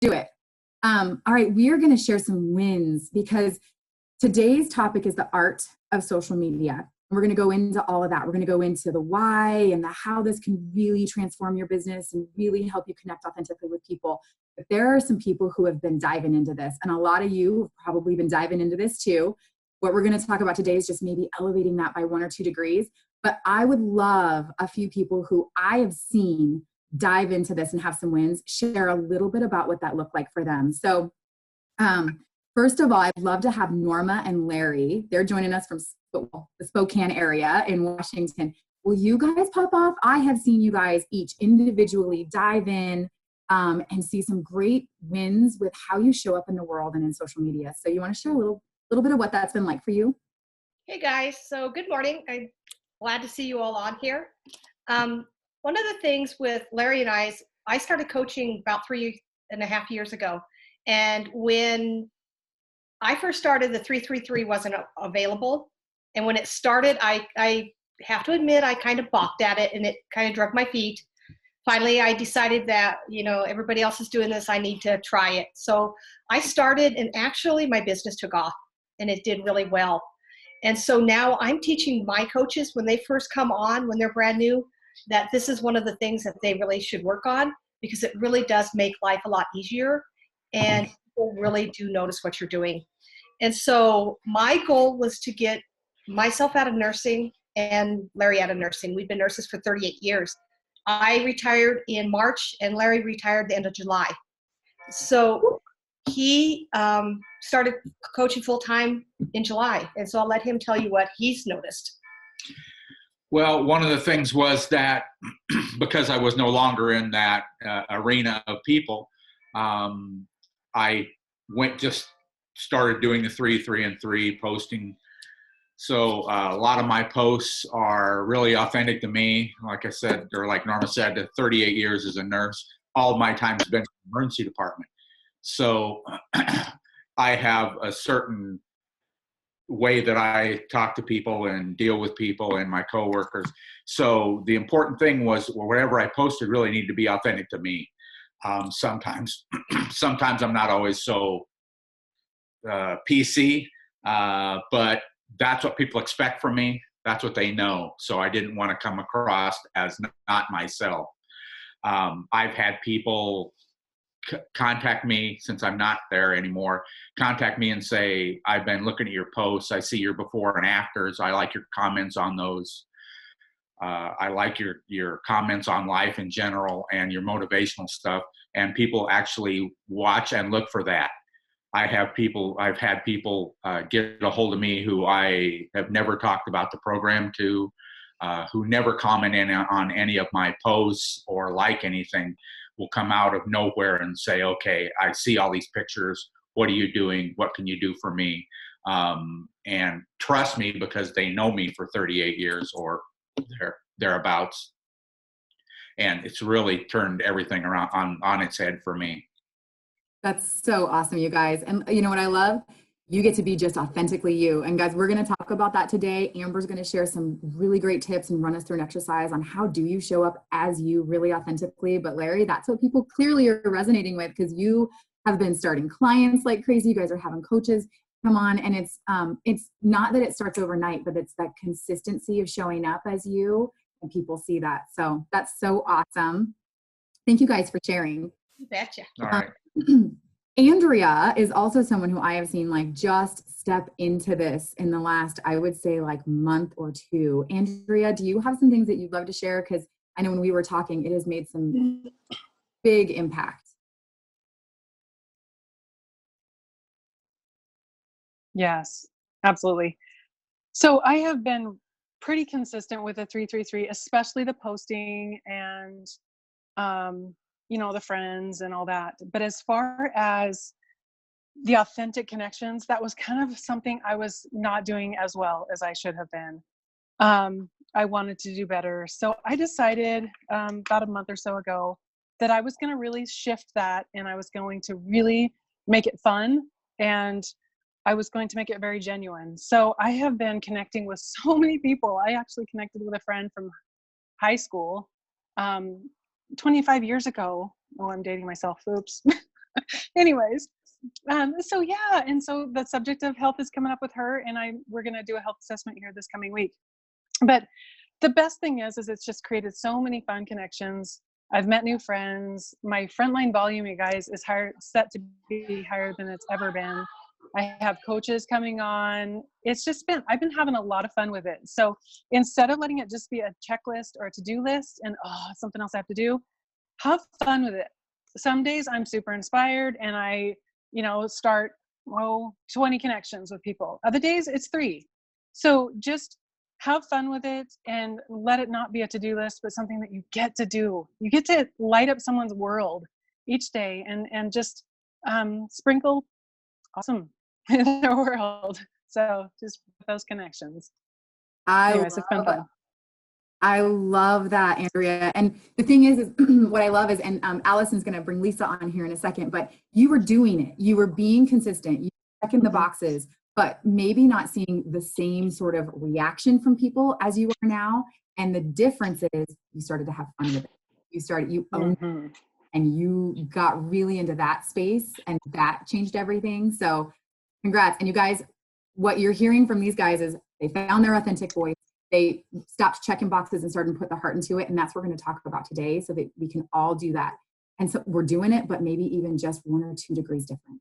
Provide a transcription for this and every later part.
Do it. All right, we are going to share some wins because today's topic is the art of social media. We're going to go into all of that. We're going to go into the why and the how this can really transform your business and really help you connect authentically with people. But there are some people who have been diving into this, and a lot of you have probably been diving into this too. What we're going to talk about today is just maybe elevating that by 1 or 2 degrees. But I would love a few people who I have seen dive into this and have some wins, share a little bit about what that looked like for them. So first of all, I'd love to have Norma and Larry. They're joining us from the Spokane area in Washington. Will you guys pop off? I have seen you guys each individually dive in and see some great wins with how you show up in the world and in social media. So you want to share a little bit of what that's been like for you? Hey guys, so good morning. I'm glad to see you all on here. One of the things with Larry and I started coaching about 3.5 years ago. And when I first started, the 333 wasn't available. And when it started, I have to admit, I kind of balked at it and it kind of drug my feet. Finally, I decided that, everybody else is doing this, I need to try it. So I started, and actually my business took off and it did really well. And so now I'm teaching my coaches when they first come on, when they're brand new, that this is one of the things that they really should work on, because it really does make life a lot easier and people really do notice what you're doing. And so my goal was to get myself out of nursing and Larry out of nursing. We've been nurses for 38 years. I retired in March and Larry retired the end of July. So he started coaching full-time in July. And so I'll let him tell you what he's noticed. Well, one of the things was that because I was no longer in that arena of people, I started doing the 3, 3, and 3 posting. So a lot of my posts are really authentic to me. Like I said, or like Norma said, 38 years as a nurse, all of my time has been in the emergency department. So I have a certain way that I talk to people and deal with people and my coworkers. So the important thing was, whatever I posted really needed to be authentic to me. Sometimes I'm not always so PC, but that's what people expect from me. That's what they know. So I didn't want to come across as not myself. I've had people contact me, since I'm not there anymore, contact me and say, I've been looking at your posts. I see your before and afters. I like your comments on those. I like your comments on life in general and your motivational stuff. And people actually watch and look for that. I've had people get a hold of me who I have never talked about the program to, who never comment on any of my posts or like anything, will come out of nowhere and say, okay, I see all these pictures. What are you doing? What can you do for me? And trust me, because they know me for 38 years or thereabouts. And it's really turned everything around on its head for me. That's so awesome, you guys. And you know what I love? You get to be just authentically you. And guys, we're going to talk about that today. Amber's going to share some really great tips and run us through an exercise on how do you show up as you really authentically. But Larry, that's what people clearly are resonating with, because you have been starting clients like crazy. You guys are having coaches come on, and it's not that it starts overnight, but it's that consistency of showing up as you, and people see that. So that's so awesome. Thank you guys for sharing. You betcha. All right. Andrea is also someone who I have seen just step into this in the last, I would say, month or two. Andrea, do you have some things that you'd love to share? Because I know when we were talking, it has made some big impact. Yes, absolutely. So I have been pretty consistent with the 333, especially the posting and the friends and all that. But as far as the authentic connections, that was kind of something I was not doing as well as I should have been. I wanted to do better. So I decided about a month or so ago that I was going to really shift that, and I was going to really make it fun, and I was going to make it very genuine. So I have been connecting with so many people. I actually connected with a friend from high school 25 years ago. Oh, I'm dating myself. Oops. Anyways, so yeah, and so the subject of health is coming up with her, and we're going to do a health assessment here this coming week. But the best thing is it's just created so many fun connections. I've met new friends. My frontline volume, you guys, is set to be higher than it's ever been. I have coaches coming on. I've been having a lot of fun with it. So instead of letting it just be a checklist or a to-do list and, something else I have to do, have fun with it. Some days I'm super inspired and I, start, 20 connections with people. Other days it's 3. So just have fun with it and let it not be a to-do list, but something that you get to do. You get to light up someone's world each day and just sprinkle awesome in their world. So just those connections. Anyways, it's been fun. I love that, Andrea. And the thing is what I love is, and Allison's going to bring Lisa on here in a second, but you were doing it. You were being consistent. You were checking the boxes, but maybe not seeing the same sort of reaction from people as you are now. And the difference is you started to have fun with it. You owned it, and you got really into that space, and that changed everything. So congrats. And you guys, what you're hearing from these guys is they found their authentic voice. They stopped checking boxes and started to put the heart into it. And that's what we're going to talk about today, so that we can all do that. And so we're doing it, but maybe even just 1 or 2 degrees different.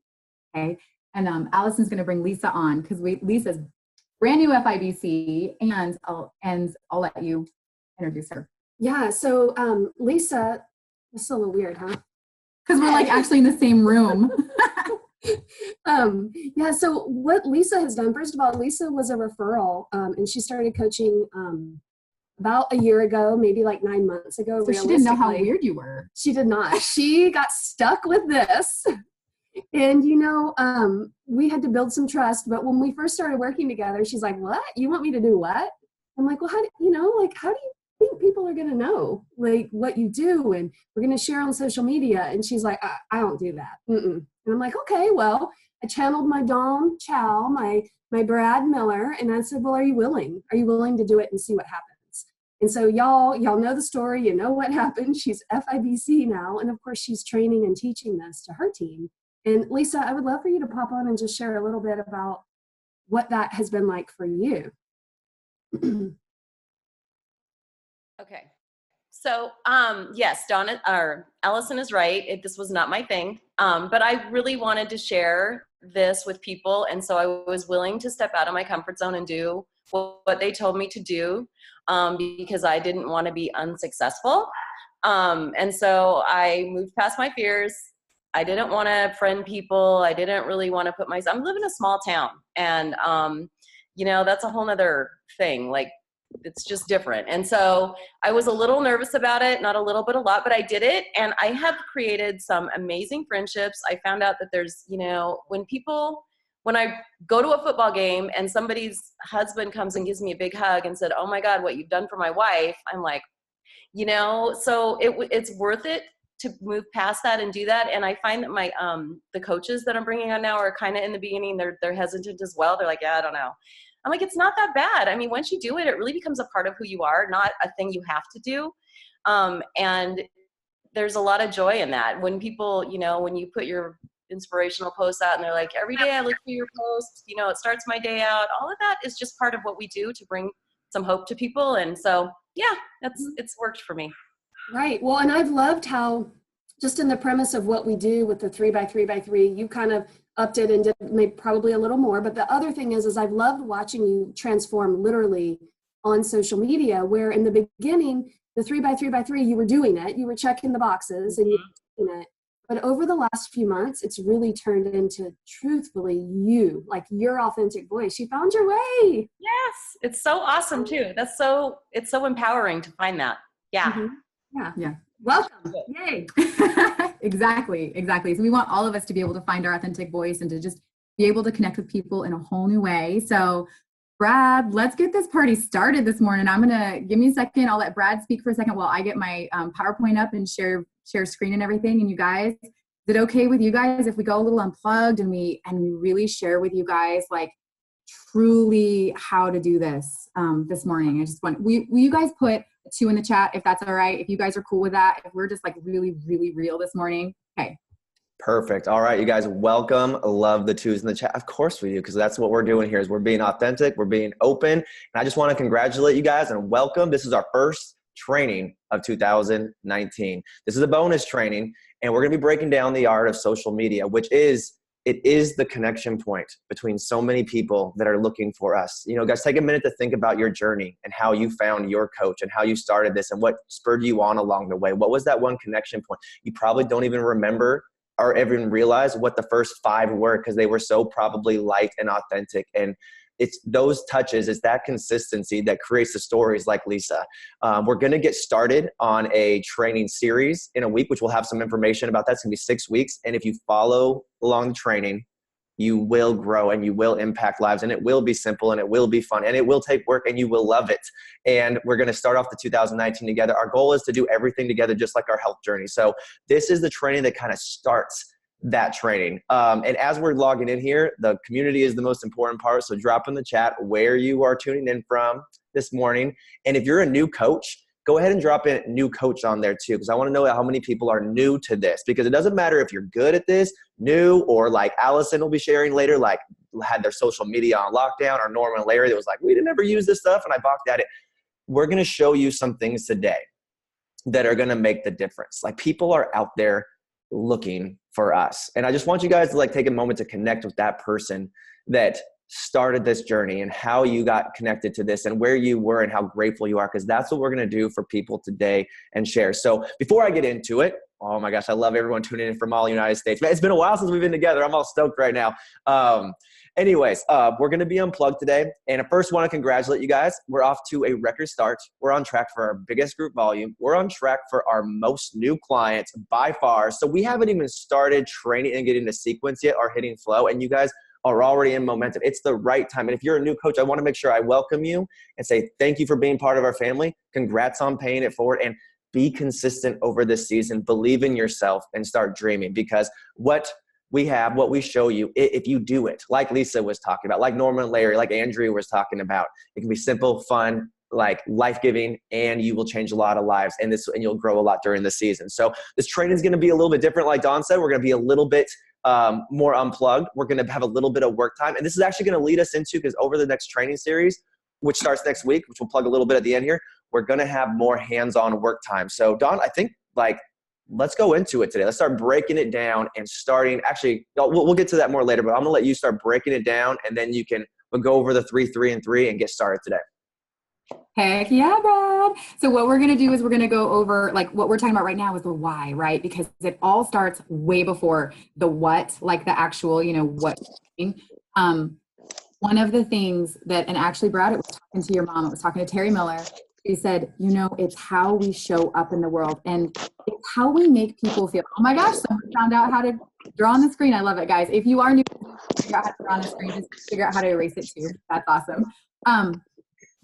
Okay. And Allison's going to bring Lisa on because Lisa's brand new FIBC, and I'll let you introduce her. Yeah. So Lisa, this is a little weird, huh? Because we're like actually in the same room. Yeah. So what Lisa has done, first of all, Lisa was a referral, and she started coaching about a year ago, maybe like 9 months ago. So she didn't know how weird you were. She did not. She got stuck with this. And, we had to build some trust. But when we first started working together, she's like, what? You want me to do what? I'm like, well, how do you think people are going to know, like, what you do? And we're going to share on social media. And she's like, I don't do that. And I'm like, okay, well, I channeled my Dawn Chow, my Brad Miller. And I said, well, are you willing? Are you willing to do it and see what happens? And so y'all know the story. You know what happened. She's FIBC now. And of course, she's training and teaching this to her team. And Lisa, I would love for you to pop on and just share a little bit about what that has been like for you. Okay. So, yes, Allison is right. This was not my thing. But I really wanted to share this with people. And so I was willing to step out of my comfort zone and do what they told me to do, because I didn't want to be unsuccessful. And so I moved past my fears. I didn't want to friend people. I didn't really want to I'm living in a small town, and, that's a whole nother thing. Like, it's just different. And so I was a little nervous about it, not a little, but a lot, but I did it. And I have created some amazing friendships. I found out that there's, when I go to a football game and somebody's husband comes and gives me a big hug and said, oh my God, what you've done for my wife. I'm like, so it's worth it to move past that and do that. And I find that my, the coaches that I'm bringing on now are kind of in the beginning, they're hesitant as well. They're like, yeah, I don't know. I'm like, it's not that bad. I mean, once you do it, it really becomes a part of who you are, not a thing you have to do. And there's a lot of joy in that. When people, when you put your inspirational posts out and they're like, every day I look through your posts, it starts my day out. All of that is just part of what we do to bring some hope to people. And so, yeah, it's worked for me. Right. Well, and I've loved how just in the premise of what we do with the 3x3x3, you kind of upped it and did maybe probably a little more. But the other thing is I've loved watching you transform literally on social media, where in the beginning, the 3x3x3, you were doing it, you were checking the boxes and you were doing it. But over the last few months, it's really turned into truthfully you, like your authentic voice. You found your way. Yes. It's so awesome too. It's so empowering to find that. Yeah. Mm-hmm. Yeah. Welcome. Yay. Exactly. So we want all of us to be able to find our authentic voice and to just be able to connect with people in a whole new way. So Brad, let's get this party started this morning. Give me a second. I'll let Brad speak for a second while I get my PowerPoint up and share screen and everything. And you guys, is it okay with you guys if we go a little unplugged and we really share with you guys like truly how to do this this morning? I just want, will you guys put 2 in the chat if that's all right, if you guys are cool with that, if we're just like really, really real this morning? Okay. Perfect. All right, you guys, welcome. Love the twos in the chat. Of course we do, because that's what we're doing here is we're being authentic, we're being open. And I just want to congratulate you guys and welcome. This is our first training of 2019. This is a bonus training, and we're going to be breaking down the art of social media, which is, it is the connection point between so many people that are looking for us. You know, guys, take a minute to think about your journey and how you found your coach and how you started this and what spurred you on along the way. What was that one connection point? You probably don't even remember or even realize what the first 5 were, because they were so probably light and authentic. And it's those touches, it's that consistency that creates the stories like Lisa. We're going to get started on a training series in a week, which we'll have some information about. That's going to be 6 weeks. And if you follow along the training, you will grow and you will impact lives, and it will be simple and it will be fun and it will take work and you will love it. And we're going to start off the 2019 together. Our goal is to do everything together, just like our health journey. So this is the training that kind of starts that training. And as we're logging in here, the community is the most important part. So drop in the chat where you are tuning in from this morning. And if you're a new coach, go ahead and drop in new coach on there too, because I want to know how many people are new to this, because it doesn't matter if you're good at this, new, or like Allison will be sharing later, like had their social media on lockdown, or Norman and Larry that was like, we didn't ever use this stuff and I balked at it. We're going to show you some things today that are going to make the difference. Like, people are out there looking for us. And I just want you guys to like take a moment to connect with that person that started this journey and how you got connected to this and where you were and how grateful you are, because that's what we're going to do for people today and share. So before I get into it, oh my gosh, I love everyone tuning in from all the United States. Man, it's been a while since we've been together. I'm all stoked right now. Anyways, we're going to be unplugged today. And I first want to congratulate you guys. We're off to a record start. We're on track for our biggest group volume. We're on track for our most new clients by far. So we haven't even started training and getting the sequence yet or hitting flow. And you guys are already in momentum. It's the right time. And if you're a new coach, I want to make sure I welcome you and say thank you for being part of our family. Congrats on paying it forward, and be consistent over this season. Believe in yourself and start dreaming, because what we have, what we show you, if you do it, like Lisa was talking about, like Norman and Larry, like Andrea was talking about, it can be simple, fun, like life-giving, and you will change a lot of lives, and you'll grow a lot during the season. So this training is going to be a little bit different. Like Dawn said, we're going to be a little bit more unplugged. We're going to have a little bit of work time. And this is actually going to lead us into, because over the next training series, which starts next week, which we'll plug a little bit at the end here, we're going to have more hands-on work time. So Dawn, I think let's go into it today. Let's start breaking it down and starting, actually, we'll get to that more later, but I'm going to let you start breaking it down, and then we'll go over the 3, 3, and 3 and get started today. Heck yeah, Bob. So what we're going to do is we're going to go over, like, what we're talking about right now is the why, right? Because it all starts way before the what, like the actual, what. One of the things that, and actually, Brad, it was talking to your mom, it was talking to Terry Miller. She said, it's how we show up in the world, and it's how we make people feel. Oh my gosh, someone found out how to draw on the screen. I love it, guys. If you are new, figure out how to draw on the screen, just figure out how to erase it too. That's awesome.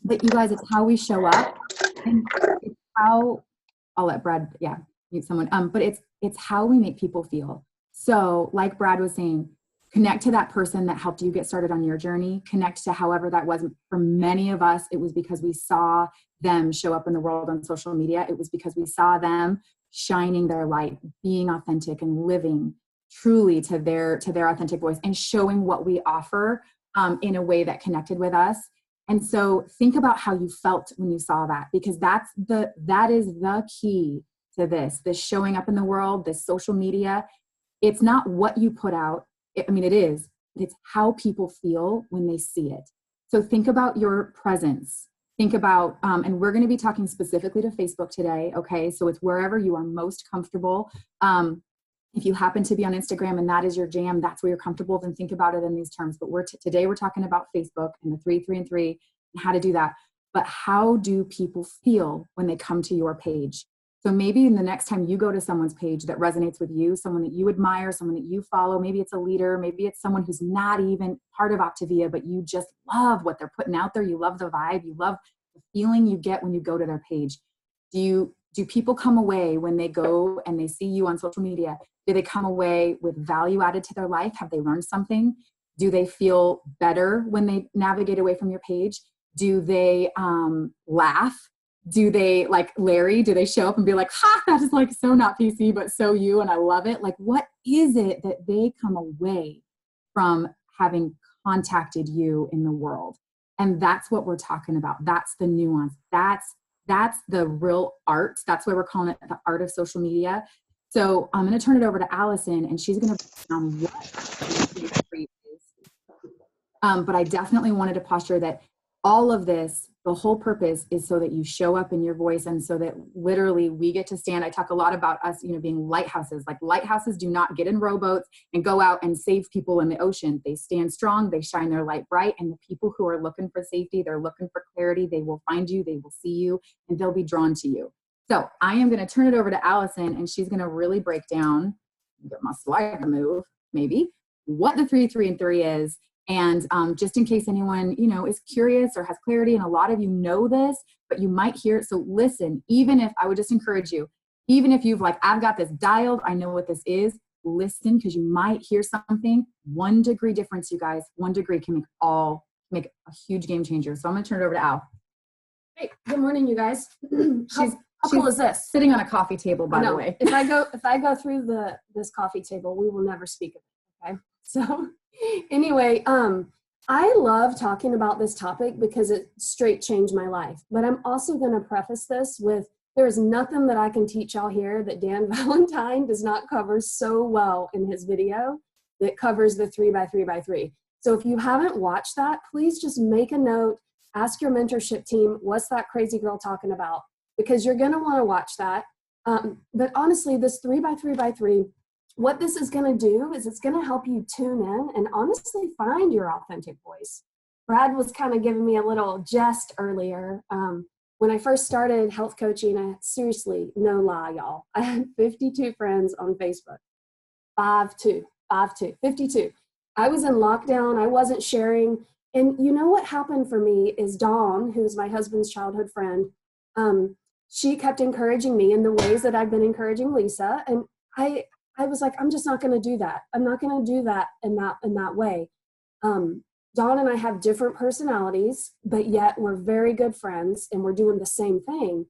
But you guys, it's how we show up, and it's how, I'll let Brad, mute someone. But it's how we make people feel. So like Brad was saying, connect to that person that helped you get started on your journey. Connect to however that was. For many of us, it was because we saw them show up in the world on social media. It was because we saw them shining their light, being authentic and living truly to their authentic voice, and showing what we offer in a way that connected with us. And so think about how you felt when you saw that, because that is the key to this showing up in the world, this social media. It's not what you put out. It is, but it's how people feel when they see it. So think about your presence. Think about, and we're going to be talking specifically to Facebook today. Okay. So it's wherever you are most comfortable. If you happen to be on Instagram and that is your jam, that's where you're comfortable, then think about it in these terms. But today we're talking about Facebook and the 3, 3, and 3 and how to do that. But how do people feel when they come to your page? So maybe the next time you go to someone's page that resonates with you, someone that you admire, someone that you follow, maybe it's a leader, maybe it's someone who's not even part of Optavia, but you just love what they're putting out there. You love the vibe. You love the feeling you get when you go to their page. Do people come away when they go and they see you on social media? Do they come away with value added to their life? Have they learned something? Do they feel better when they navigate away from your page? Do they laugh? Do they, like Larry, do they show up and be like, ha, that is like so not PC, but so you, and I love it? Like, what is it that they come away from having contacted you in the world? And that's what we're talking about. That's the nuance. That's the real art. That's why we're calling it the art of social media. So I'm going to turn it over to Allison, and she's going to break down what is. But I definitely wanted to posture that all of this, the whole purpose is so that you show up in your voice, and so that literally we get to stand. I talk a lot about us, being lighthouses. Like, lighthouses do not get in rowboats and go out and save people in the ocean. They stand strong, they shine their light bright, and the people who are looking for safety, they're looking for clarity, they will find you, they will see you, and they'll be drawn to you. So I am going to turn it over to Allison, and she's going to really break down, get my slide to move, maybe, what the 3, 3, and 3 is. And just in case anyone, is curious or has clarity, and a lot of you know this, but you might hear it. So listen, even if, I would just encourage you, even if you've I've got this dialed, I know what this is, listen, because you might hear something. 1 degree difference, you guys, 1 degree can make a huge game changer. So I'm going to turn it over to Al. Hey, good morning, you guys. How cool is this? Sitting on a coffee table, by the way. If I go through this coffee table, we will never speak of it. Okay. So anyway, I love talking about this topic because it straight changed my life. But I'm also going to preface this with, there is nothing that I can teach y'all here that Dan Valentine does not cover so well in his video that covers the 3 by 3 by 3. So if you haven't watched that, please just make a note, ask your mentorship team, what's that crazy girl talking about? Because you're going to want to watch that. But honestly, this 3 by 3 by 3, what this is going to do is it's going to help you tune in and honestly find your authentic voice. Brad was kind of giving me a little jest earlier. When I first started health coaching, I seriously, no lie, y'all, I had 52 friends on Facebook. 52. I was in lockdown. I wasn't sharing. And you know what happened for me is Dawn, who's my husband's childhood friend, she kept encouraging me in the ways that I've been encouraging Lisa. And I was like, I'm just not going to do that. I'm not going to do that in that way. Dawn and I have different personalities, but yet we're very good friends and we're doing the same thing.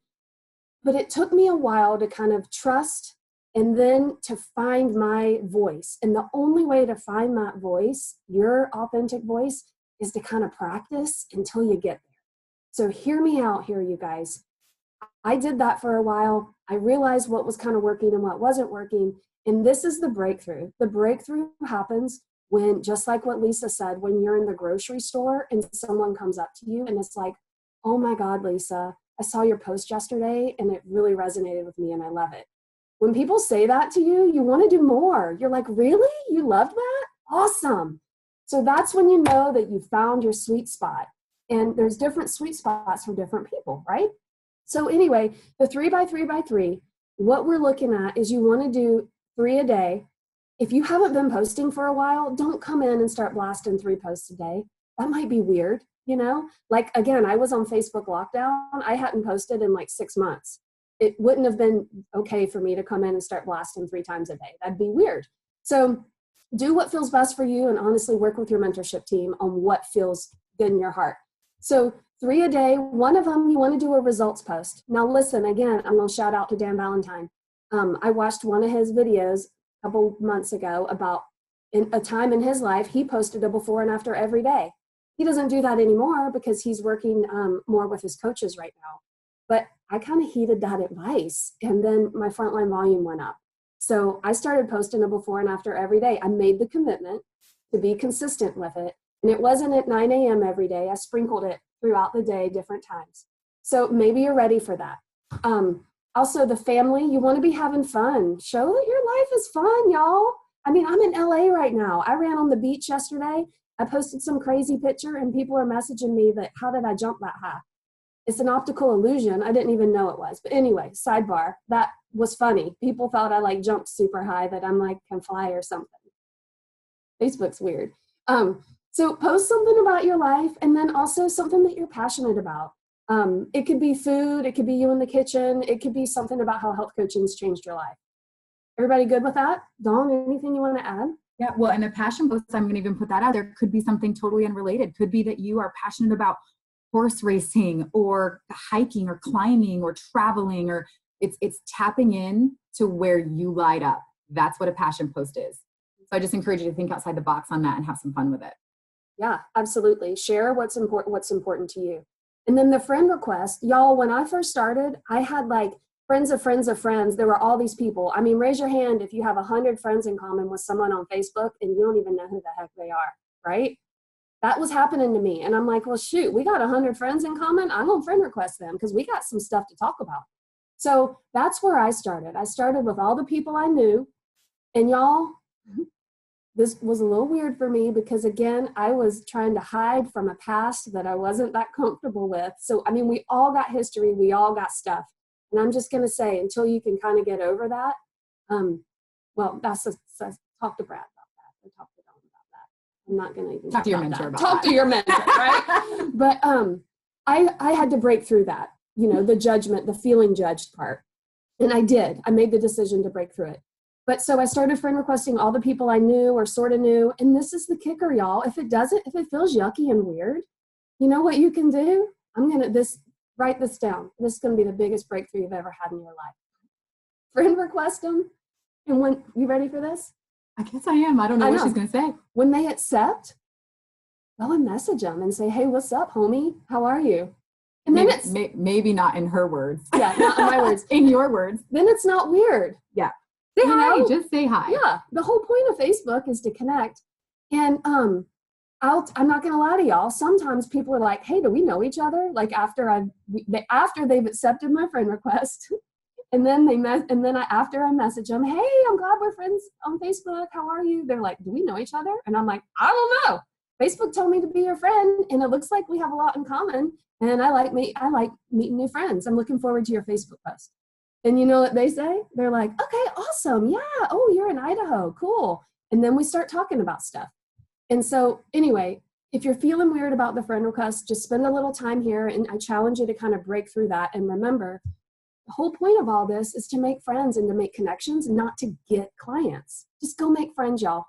But it took me a while to kind of trust and then to find my voice. And the only way to find that voice, your authentic voice, is to kind of practice until you get there. So hear me out here, you guys. I did that for a while. I realized what was kind of working and what wasn't working. And this is the breakthrough. The breakthrough happens when, just like what Lisa said, when you're in the grocery store and someone comes up to you and it's like, oh my God, Lisa, I saw your post yesterday and it really resonated with me and I love it. When people say that to you, you want to do more. You're like, really? You loved that? Awesome. So that's when you know that you found your sweet spot. And there's different sweet spots for different people, right? So anyway, the 3 by 3 by 3, what we're looking at is you want to do 3 a day. If you haven't been posting for a while, don't come in and start blasting 3 posts a day. That might be weird, Like, again, I was on Facebook lockdown. I hadn't posted in like 6 months. It wouldn't have been okay for me to come in and start blasting 3 times a day. That'd be weird. So do what feels best for you and honestly work with your mentorship team on what feels good in your heart. So 3 a day, one of them, you want to do a results post. Now listen, again, I'm going to shout out to Dan Valentine. I watched one of his videos a couple months ago about a time in his life, he posted a before and after every day. He doesn't do that anymore because he's working more with his coaches right now. But I kind of heeded that advice, and then my frontline volume went up. So I started posting a before and after every day. I made the commitment to be consistent with it. And it wasn't at 9 a.m. every day. I sprinkled it throughout the day, different times. So maybe you're ready for that. Also, the family, you want to be having fun. Show that your life is fun, y'all. I mean, I'm in LA right now. I ran on the beach yesterday. I posted some crazy picture and people are messaging me that, how did I jump that high? It's an optical illusion. I didn't even know it was. But anyway, sidebar, that was funny. People thought I jumped super high, that I'm can fly or something. Facebook's weird. So post something about your life and then also something that you're passionate about. It could be food. It could be you in the kitchen. It could be something about how health coaching's changed your life. Everybody good with that? Dawn, anything you want to add? Yeah, well, and the passion post, I'm going to even put that out there, could be something totally unrelated. Could be that you are passionate about horse racing or hiking or climbing or traveling, or it's tapping in to where you light up. That's what a passion post is. So I just encourage you to think outside the box on that and have some fun with it. Yeah, absolutely. Share what's important to you. And then the friend request, y'all, when I first started, I had like friends of friends of friends. There were all these people. I mean, raise your hand if you have 100 friends in common with someone on Facebook and you don't even know who the heck they are, right? That was happening to me. And I'm like, well, shoot, we got 100 friends in common. I'm going to friend request them because we got some stuff to talk about. So that's where I started. I started with all the people I knew. And y'all, this was a little weird for me because, again, I was trying to hide from a past that I wasn't that comfortable with. So, I mean, we all got history. We all got stuff. And I'm just going to say, until you can kind of get over that, well, talk to Brad about that. Or talk to Dawn about that. I'm not going to even talk to your mentor about talk that. to your mentor, right? But I had to break through that, you know, the judgment, the feeling judged part. And I did. I made the decision to break through it. But so I started friend requesting all the people I knew or sort of knew. And this is the kicker, y'all. If it feels yucky and weird, you know what you can do? Write this down. This is going to be the biggest breakthrough you've ever had in your life. Friend request them. And when, you ready for this? I guess I am. I don't know what she's going to say. When they accept, go and message them and say, hey, what's up, homie? How are you? And then maybe not in her words. Yeah, not in my words. In your words. Then it's not weird. Yeah. Say hi. Just say hi. Yeah. The whole point of Facebook is to connect. And I'm not going to lie to y'all. Sometimes people are like, hey, do we know each other? Like after they've accepted my friend request. And then after I message them, hey, I'm glad we're friends on Facebook. How are you? They're like, do we know each other? And I'm like, I don't know. Facebook told me to be your friend, and it looks like we have a lot in common. And I like meeting new friends. I'm looking forward to your Facebook post. And you know what they say? They're like, okay, awesome. Yeah. Oh, you're in Idaho. Cool. And then we start talking about stuff. And so anyway, if you're feeling weird about the friend request, just spend a little time here. And I challenge you to kind of break through that. And remember, the whole point of all this is to make friends and to make connections, not to get clients. Just go make friends, y'all.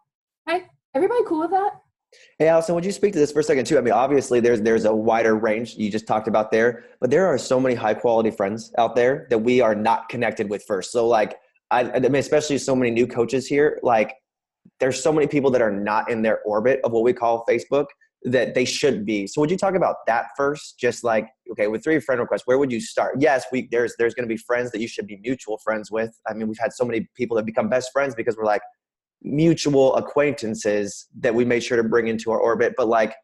Okay? Everybody cool with that? Hey, Allison, would you speak to this for a second too? I mean, obviously there's a wider range you just talked about there, but there are so many high quality friends out there that we are not connected with first. So like, I mean, especially so many new coaches here, like there's so many people that are not in their orbit of what we call Facebook that they should be. So would you talk about that first? Just like, okay, with 3 friend requests, where would you start? Yes, there's going to be friends that you should be mutual friends with. I mean, we've had so many people that become best friends because we're like, mutual acquaintances that we made sure to bring into our orbit. But like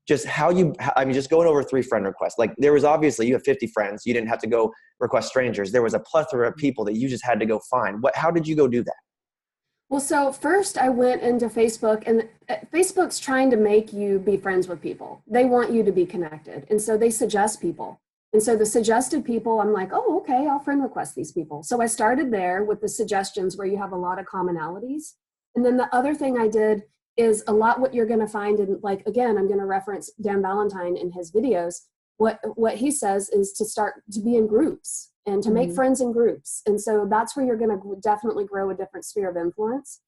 just just going over 3 friend requests, like there was obviously, you have 50 friends, you didn't have to go request strangers. There was a plethora of people that you just had to go find. How did you go do that? Well, so first I went into Facebook, and Facebook's trying to make you be friends with people. They want you to be connected. And so they suggest people. And so the suggested people, I'm like, oh, okay, I'll friend request these people. So I started there with the suggestions where you have a lot of commonalities. And then the other thing I did is a lot what you're going to find in, like, again, I'm going to reference Dan Valentine in his videos. What he says is to start to be in groups and to make friends in groups. And so that's where you're going to definitely grow a different sphere of influence.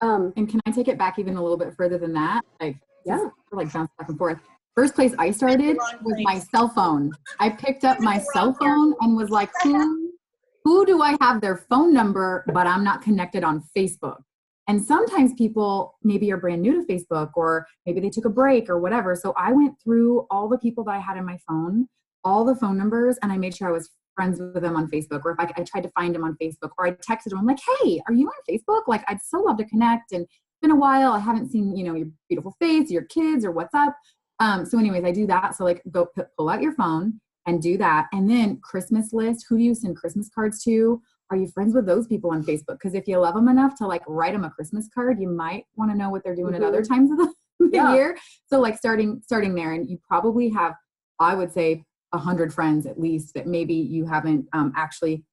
And can I take it back even a little bit further than that? Like, yeah, like bounce back and forth. First place I started was my cell phone. I picked up my cell phone and was like, who do I have their phone number, but I'm not connected on Facebook? And sometimes people maybe are brand new to Facebook, or maybe they took a break or whatever. So I went through all the people that I had in my phone, all the phone numbers, and I made sure I was friends with them on Facebook. Or if I tried to find them on Facebook, or I texted them, I'm like, hey, are you on Facebook? Like, I'd so love to connect. And it's been a while. I haven't seen, your beautiful face, your kids, or what's up. So anyways, I do that. So like go pull out your phone and do that. And then Christmas list, who do you send Christmas cards to? Are you friends with those people on Facebook? Because if you love them enough to like write them a Christmas card, you might want to know what they're doing at other times of the year. So like starting there, and you probably have, I would say, 100 friends at least that maybe you haven't actually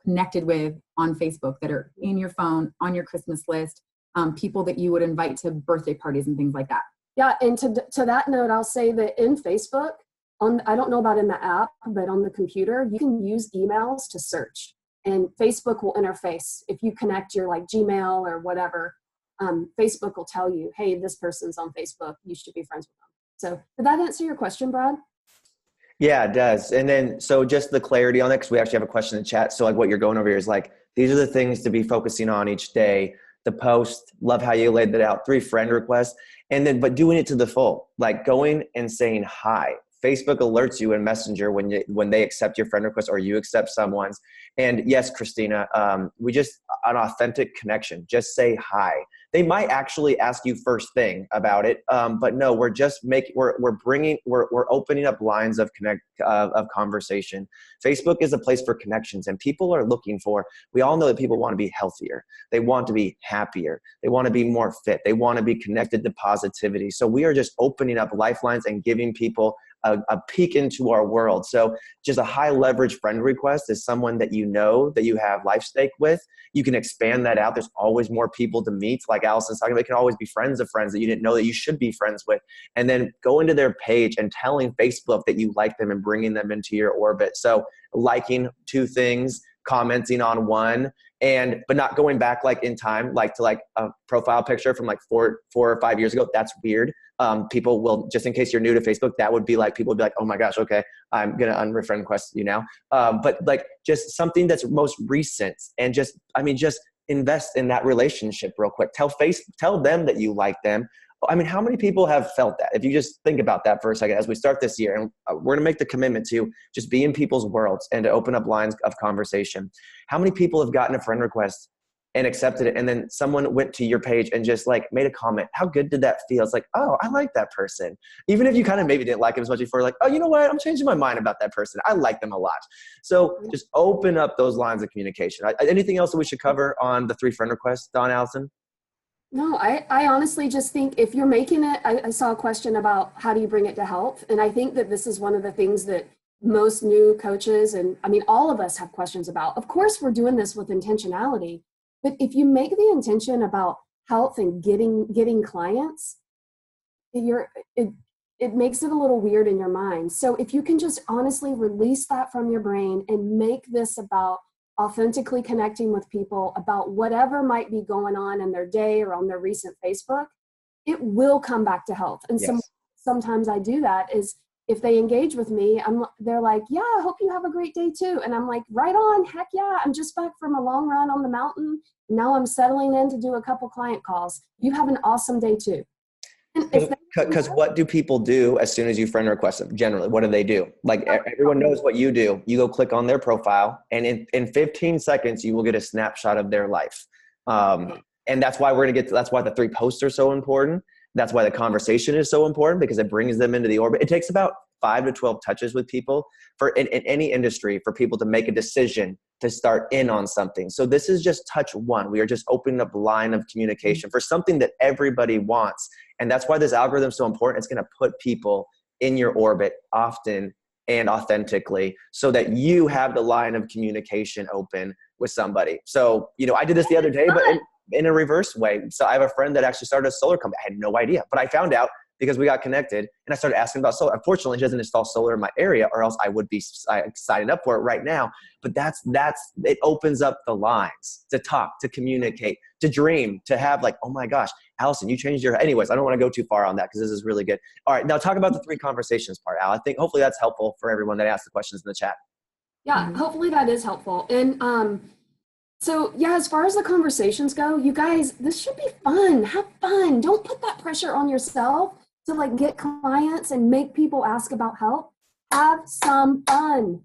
connected with on Facebook that are in your phone, on your Christmas list, people that you would invite to birthday parties and things like that. Yeah, and to that note, I'll say that in Facebook, I don't know about in the app, but on the computer, you can use emails to search. And Facebook will interface. If you connect your like Gmail or whatever, Facebook will tell you, hey, this person's on Facebook. You should be friends with them. So did that answer your question, Brad? Yeah, it does. And then, so just the clarity on it, because we actually have a question in the chat. So like what you're going over here is like, These are the things to be focusing on each day. The post, love how you laid that out, 3 friend requests, and then, but doing it to the full, like going and saying hi. Facebook alerts you in Messenger when they accept your friend request or you accept someone's. And yes, Christina, we just, an authentic connection, just say hi. They might actually ask you first thing about it, but no, we're opening up lines of conversation. Facebook is a place for connections, and people are looking for, we all know that people want to be healthier. They want to be happier. They want to be more fit. They want to be connected to positivity. So we are just opening up lifelines and giving people a peek into our world. So just a high leverage friend request is someone that you know, that you have life stake with. You can expand that out. There's always more people to meet. Like Allison's talking about, it can always be friends of friends that you didn't know that you should be friends with. And then go into their page and telling Facebook that you like them and bringing them into your orbit. So liking 2 things, commenting on 1, but not going back like in time, like to like a profile picture from like 4 or 5 years ago. That's weird. People will, just in case you're new to Facebook, that would be like, people would be like, oh my gosh, okay, I'm going to unfriend request you now. But like just something that's most recent, and just invest in that relationship real quick. Tell them that you like them. I mean, how many people have felt that? If you just think about that for a second, as we start this year, and we're going to make the commitment to just be in people's worlds and to open up lines of conversation. How many people have gotten a friend request and accepted it, and then someone went to your page and just like made a comment? How good did that feel? It's like, oh, I like that person. Even if you kind of maybe didn't like him as much before, like, oh, you know what? I'm changing my mind about that person. I like them a lot. So just open up those lines of communication. Anything else that we should cover on the 3 friend requests, Dawn, Allison? No, I honestly just think if you're making it, I saw a question about how do you bring it to health? And I think that this is one of the things that most new coaches, and I mean, all of us have questions about. Of course, we're doing this with intentionality, but if you make the intention about health and getting clients, it makes it a little weird in your mind. So if you can just honestly release that from your brain and make this about authentically connecting with people about whatever might be going on in their day or on their recent Facebook, it will come back to health. And Yes. sometimes I do that is if they engage with me, they're like, yeah, I hope you have a great day too. And I'm like, right on, heck yeah, I'm just back from a long run on the mountain. Now I'm settling in to do a couple client calls. You have an awesome day too. Because what do people do as soon as you friend request them? Generally, what do they do? Like everyone knows what you do. You go click on their profile, and in 15 seconds, you will get a snapshot of their life. And that's why that's why the 3 posts are so important. That's why the conversation is so important, because it brings them into the orbit. It takes about 5 to 12 touches with people in any industry for people to make a decision to start in on something. So this is just touch 1. We are just opening up a line of communication for something that everybody wants. And that's why this algorithm is so important. It's going to put people in your orbit often and authentically so that you have the line of communication open with somebody. So, I did this the other day, but in a reverse way. So I have a friend that actually started a solar company. I had no idea, but I found out because we got connected, and I started asking about solar. Unfortunately, she doesn't install solar in my area, or else I would be signing up for it right now. But it opens up the lines to talk, to communicate, to dream, to have like, oh my gosh, Allison, you changed your, anyways, I don't want to go too far on that because this is really good. All right, now talk about the 3 conversations part, Al. I think hopefully that's helpful for everyone that asked the questions in the chat. Yeah, hopefully that is helpful. And so yeah, as far as the conversations go, you guys, this should be fun. Have fun. Don't put that pressure on yourself to like get clients and make people ask about help. Have some fun.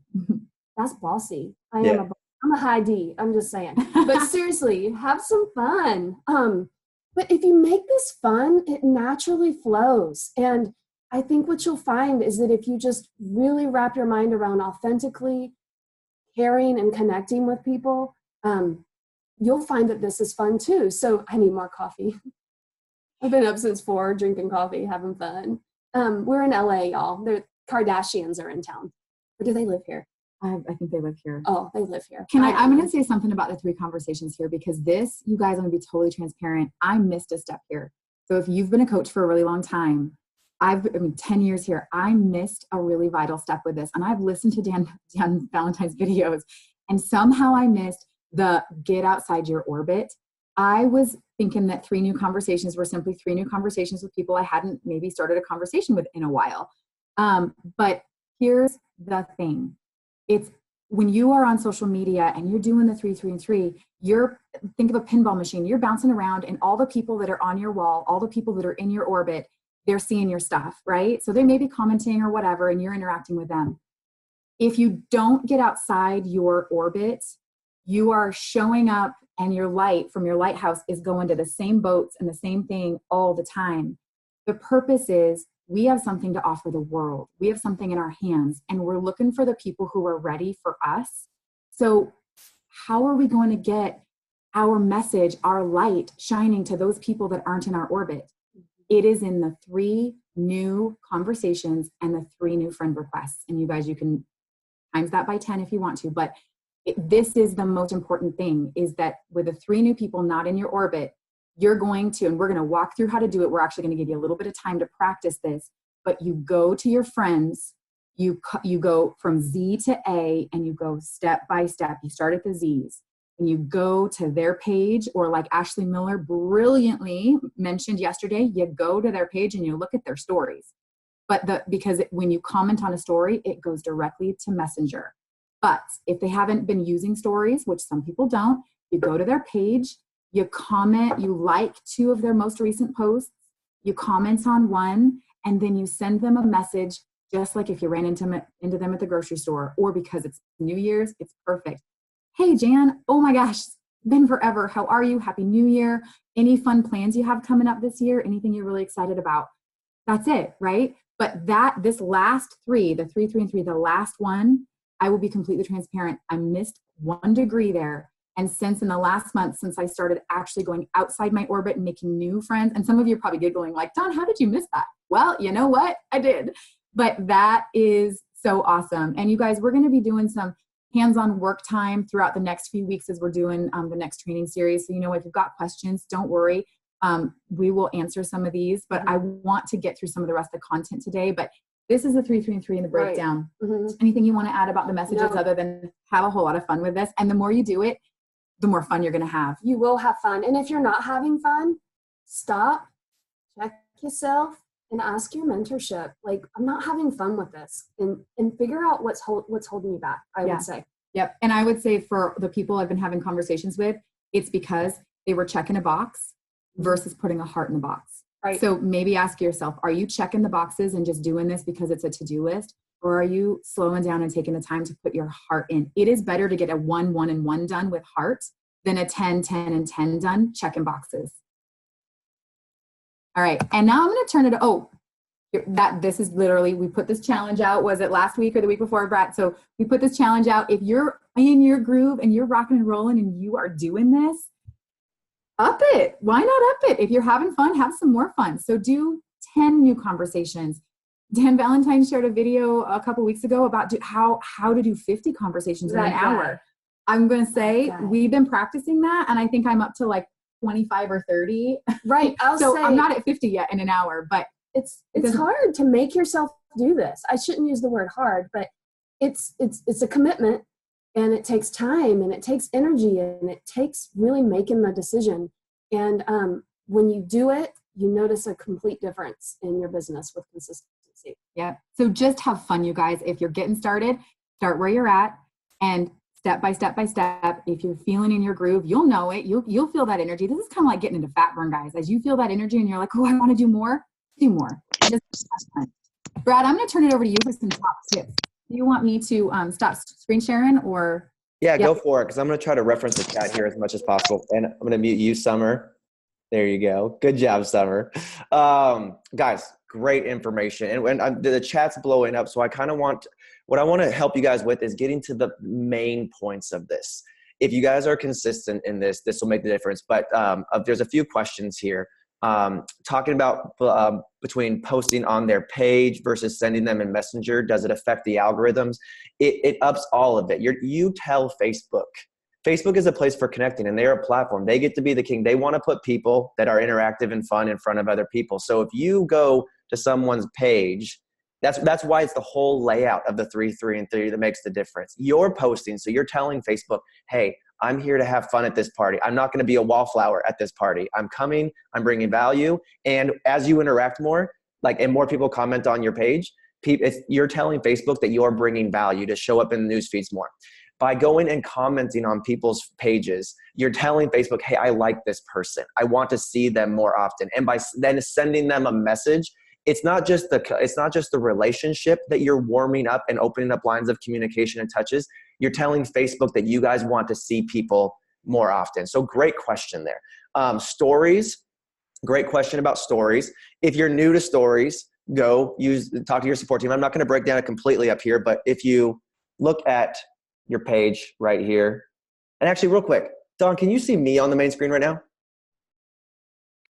That's bossy. I'm a high D. I'm just saying. But seriously, have some fun. But if you make this fun, it naturally flows. And I think what you'll find is that if you just really wrap your mind around authentically caring and connecting with people, you'll find that this is fun too. So I need more coffee. I've been up since 4, drinking coffee, having fun. We're in LA, y'all. The Kardashians are in town. Or do they live here? I think they live here. Oh, they live here. I'm going to say something about the 3 conversations here, because this, you guys, I'm going to be totally transparent. I missed a step here. So if you've been a coach for a really long time, 10 years here, I missed a really vital step with this. And I've listened to Dan Valentine's videos, and somehow I missed the get outside your orbit. I was thinking that 3 new conversations were simply 3 new conversations with people I hadn't maybe started a conversation with in a while. But here's the thing. It's when you are on social media and you're doing the 3, 3, and 3, think of a pinball machine. You're bouncing around, and all the people that are on your wall, all the people that are in your orbit, they're seeing your stuff, right? So they may be commenting or whatever, and you're interacting with them. If you don't get outside your orbit, you are showing up, and your light from your lighthouse is going to the same boats and the same thing all the time. The purpose is we have something to offer the world. We have something in our hands, and we're looking for the people who are ready for us. So how are we going to get our message, our light shining to those people that aren't in our orbit? It is in the 3 new conversations and the 3 new friend requests. And you guys, you can times that by 10 if you want to, but this is the most important thing, is that with the 3 new people not in your orbit, you're going to, and we're going to walk through how to do it. We're actually going to give you a little bit of time to practice this, but you go to your friends, you go from Z to A, and you go step by step. You start at the Z's and you go to their page, or like Ashley Miller brilliantly mentioned yesterday, you go to their page and you look at their stories. But because when you comment on a story, it goes directly to Messenger. But if they haven't been using stories, which some people don't, you go to their page, you comment, you like 2 of their most recent posts, you comment on 1, and then you send them a message, just like if you ran into them at the grocery store, or because it's New Year's, it's perfect. Hey, Jan, oh my gosh, been forever. How are you? Happy New Year. Any fun plans you have coming up this year? Anything you're really excited about? That's it, right? But this last 3, the 3, 3, and 3, the last one, I will be completely transparent. I missed 1 degree there. And since in the last month, since I started actually going outside my orbit and making new friends, and some of you are probably giggling like, Dawn, how did you miss that? Well, you know what? I did. But that is so awesome. And you guys, we're going to be doing some hands-on work time throughout the next few weeks as we're doing the next training series. So, if you've got questions, don't worry. We will answer some of these, but I want to get through some of the rest of the content today. But this is the 3, 3, and 3 in the breakdown. Right. Mm-hmm. Anything you want to add about the messages other than have a whole lot of fun with this? And the more you do it, the more fun you're going to have. You will have fun. And if you're not having fun, stop, check yourself, and ask your mentorship. Like, I'm not having fun with this, and figure out what's holding you back, I would say. Yep. And I would say for the people I've been having conversations with, it's because they were checking a box versus putting a heart in the box. Right. So maybe ask yourself, are you checking the boxes and just doing this because it's a to-do list? Or are you slowing down and taking the time to put your heart in? It is better to get a 1, 1, and 1 done with heart than a 10, 10, and 10 done checking boxes. All right. And now I'm going to turn it, this is literally, we put this challenge out. Was it last week or the week before, Brad? So we put this challenge out. If you're in your groove and you're rocking and rolling and you are doing this, up it. Why not up it? If you're having fun, have some more fun. So do 10 new conversations. Dan Valentine shared a video a couple weeks ago about how to do 50 conversations in an hour. I'm going to say we've been practicing that, and I think I'm up to like 25 or 30. Right. I'm not at 50 yet in an hour, but it's hard to make yourself do this. I shouldn't use the word hard, but it's a commitment, and it takes time, and it takes energy, and it takes really making the decision. And when you do it, you notice a complete difference in your business with consistency. Yeah. So just have fun, you guys. If you're getting started, start where you're at, and step by step by step. If you're feeling in your groove, you'll know it. You'll feel that energy. This is kind of like getting into fat burn, guys. As you feel that energy and you're like, oh, I want to do more, do more. Just have fun. Brad, I'm going to turn it over to you for some top tips. Do you want me to stop screen sharing or? Yeah, go for it, because I'm going to try to reference the chat here as much as possible. And I'm going to mute you, Summer. There you go. Good job, Summer. Guys, great information. And when the chat's blowing up, so what I want to help you guys with is getting to the main points of this. If you guys are consistent in this will make the difference. But there's a few questions here. Talking about between posting on their page versus sending them in Messenger, does it affect the algorithms? It ups all of it. You tell Facebook. Facebook is a place for connecting, and they're a platform. They get to be the king. They want to put people that are interactive and fun in front of other people. So if you go to someone's page, that's why it's the whole layout of the 3, 3, and 3 that makes the difference. You're posting, so you're telling Facebook, hey, I'm here to have fun at this party. I'm not going to be a wallflower at this party. I'm coming, I'm bringing value. And as you interact more, and more people comment on your page, you're telling Facebook that you're bringing value to show up in the news feeds more. By going and commenting on people's pages, you're telling Facebook, hey, I like this person. I want to see them more often. And by then sending them a message, it's not just the relationship that you're warming up and opening up lines of communication and touches. You're telling Facebook that you guys want to see people more often. So great question there. Stories, great question about stories. If you're new to stories, talk to your support team. I'm not going to break down it completely up here, but if you look at your page right here, and actually real quick, Dawn, can you see me on the main screen right now?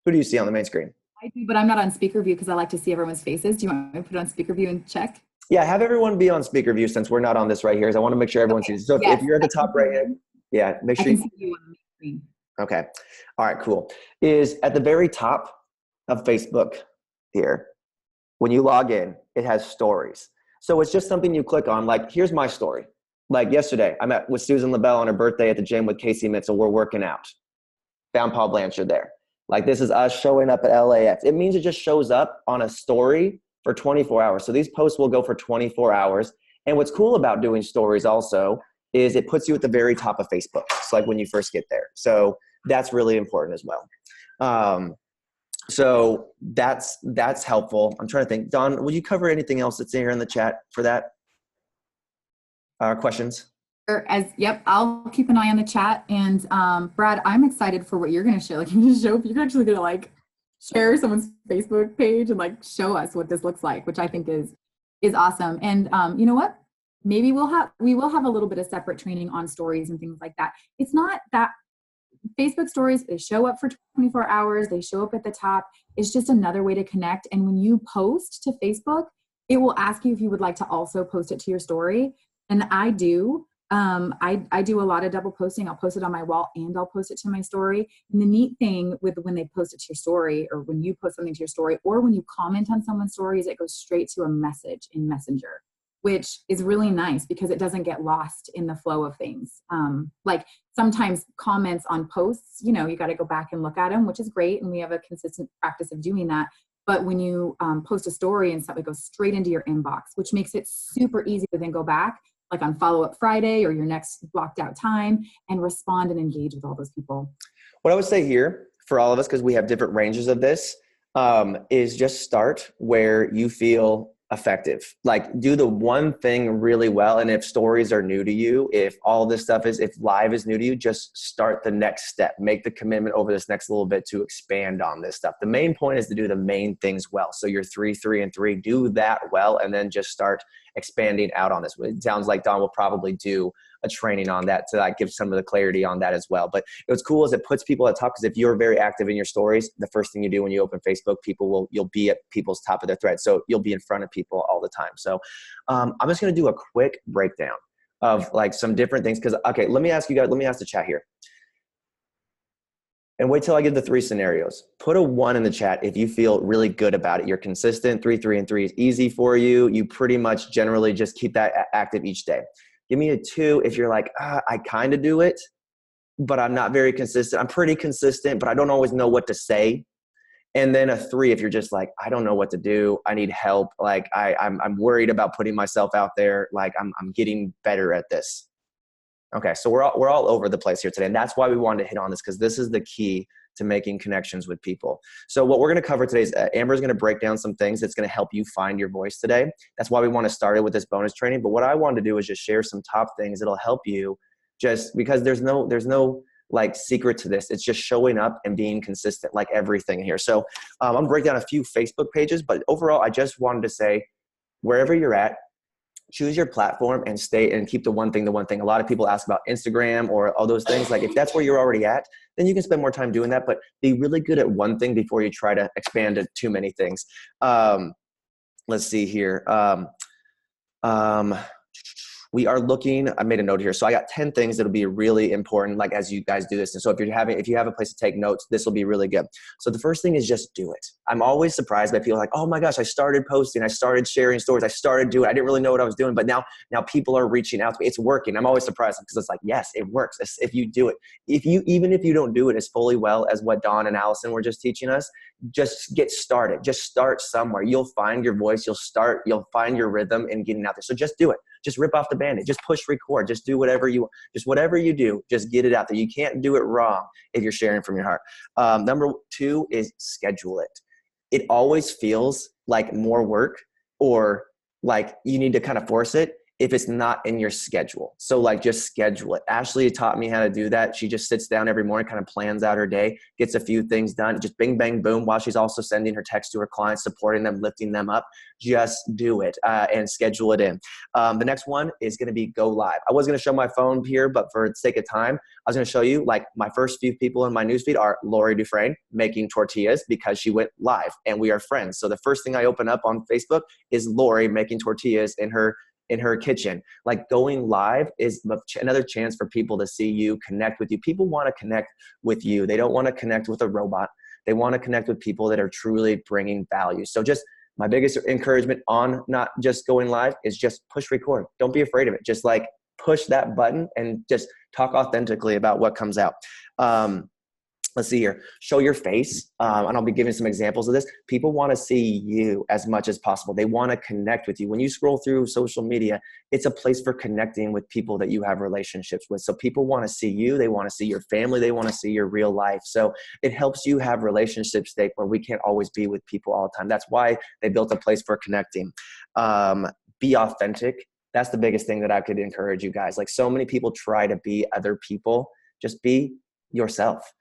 Who do you see on the main screen? I do, but I'm not on speaker view because I like to see everyone's faces. Do you want me to put it on speaker view and check? Yeah, have everyone be on speaker view since we're not on this right here. So I want to make sure everyone sees. So if you're at the top right hand, yeah, make sure I can see you on the screen. Okay. All right, cool. Is at the very top of Facebook here, when you log in, it has stories. So it's just something you click on. Like, here's my story. Like yesterday, I met with Susan LaBelle on her birthday at the gym with Casey Mitchell. We're working out. Found Paul Blanchard there. Like, this is us showing up at LAX. It means it just shows up on a story for 24 hours. So these posts will go for 24 hours. And what's cool about doing stories also is it puts you at the very top of Facebook. It's like when you first get there. So that's really important as well. So that's helpful. I'm trying to think. Dawn, will you cover anything else that's in here in the chat for that? Questions? Yep, I'll keep an eye on the chat. And Brad, I'm excited for what you're going to share. Like, you're actually going to like share someone's Facebook page and like show us what this looks like, which I think is awesome. And you know what? Maybe we will have a little bit of separate training on stories and things like that. It's not that Facebook stories, they show up for 24 hours, they show up at the top. It's just another way to connect. And when you post to Facebook, it will ask you if you would like to also post it to your story. And I do. I do a lot of double posting. I'll post it on my wall and I'll post it to my story. And the neat thing with when they post it to your story, or when you post something to your story, or when you comment on someone's story, is it goes straight to a message in Messenger, which is really nice because it doesn't get lost in the flow of things. Like sometimes comments on posts, you got to go back and look at them, which is great. And we have a consistent practice of doing that. But when you post a story and stuff, it goes straight into your inbox, which makes it super easy to then go back, like on Follow-Up Friday or your next blocked out time, and respond and engage with all those people. What I would say here for all of us, because we have different ranges of this, is just start where you feel effective. Like, do the one thing really well. And if stories are new to you, if all this stuff if live is new to you, just start the next step. Make the commitment over this next little bit to expand on this stuff. The main point is to do the main things well. So your 3, 3, and 3, do that well, and then just start expanding out on this. It sounds like Dawn will probably do a training on that to like give some of the clarity on that as well. But what's cool is it puts people at top, because if you're very active in your stories, the first thing you do when you open Facebook, you'll be at people's top of their thread. So you'll be in front of people all the time. So I'm just going to do a quick breakdown of like some different things. Because, okay, let me ask the chat here. And wait till I give the 3 scenarios. Put a 1 in the chat if you feel really good about it. You're consistent. 3, 3, and 3 is easy for you. You pretty much generally just keep that active each day. Give me a 2 if you're like, I kind of do it, but I'm not very consistent. I'm pretty consistent, but I don't always know what to say. And then a 3 if you're just like, I don't know what to do. I need help. Like I'm worried about putting myself out there. Like I'm getting better at this. Okay, so we're all over the place here today, and that's why we wanted to hit on this, because this is the key to making connections with people. So what we're going to cover today is Amber's going to break down some things that's going to help you find your voice today. That's why we want to start it with this bonus training. But what I wanted to do is just share some top things that'll help you, just because there's no like secret to this. It's just showing up and being consistent, like everything here. So I'm going to break down a few Facebook pages, but overall, I just wanted to say, wherever you're at, choose your platform and stay and keep the one thing. A lot of people ask about Instagram or all those things. Like if that's where you're already at, then you can spend more time doing that, but be really good at one thing before you try to expand to too many things. Let's see here. We are looking, I made a note here. So I got 10 things that'll be really important, like as you guys do this. And so if you have a place to take notes, this will be really good. So the first thing is just do it. I'm always surprised by people like, oh my gosh, I started posting, I started sharing stories, I started doing, I didn't really know what I was doing, but now people are reaching out to me. It's working. I'm always surprised because it's like, yes, it works. If you do it, even if you don't do it as fully well as what Dawn and Allison were just teaching us, just get started. Just start somewhere. You'll find your voice. You'll find your rhythm in getting out there. So just do it. just rip off the Band-Aid, just push record, just do whatever you do, just get it out there. You can't do it wrong if you're sharing from your heart. Number 2 is schedule it. It always feels like more work or like you need to kind of force it if it's not in your schedule. So like just schedule it. Ashley taught me how to do that. She just sits down every morning, kind of plans out her day, gets a few things done, just bing, bang, boom, while she's also sending her text to her clients, supporting them, lifting them up. Just do it and schedule it in. The next one is going to be go live. I was going to show my phone here, but for the sake of time, I was going to show you like my first few people in my newsfeed are Lori Dufresne making tortillas because she went live and we are friends. So the first thing I open up on Facebook is Lori making tortillas in her kitchen. Like going live is another chance for people to see you, connect with you. People want to connect with you. They don't want to connect with a robot. They want to connect with people that are truly bringing value. So just my biggest encouragement on not just going live is just push record. Don't be afraid of it. Just like push that button and just talk authentically about what comes out. Let's see here. Show your face. And I'll be giving some examples of this. People want to see you as much as possible. They want to connect with you. When you scroll through social media, it's a place for connecting with people that you have relationships with. So people want to see you. They want to see your family. They want to see your real life. So it helps you have relationships where we can't always be with people all the time. That's why they built a place for connecting. Be authentic. That's the biggest thing that I could encourage you guys. Like so many people try to be other people. Just be yourself.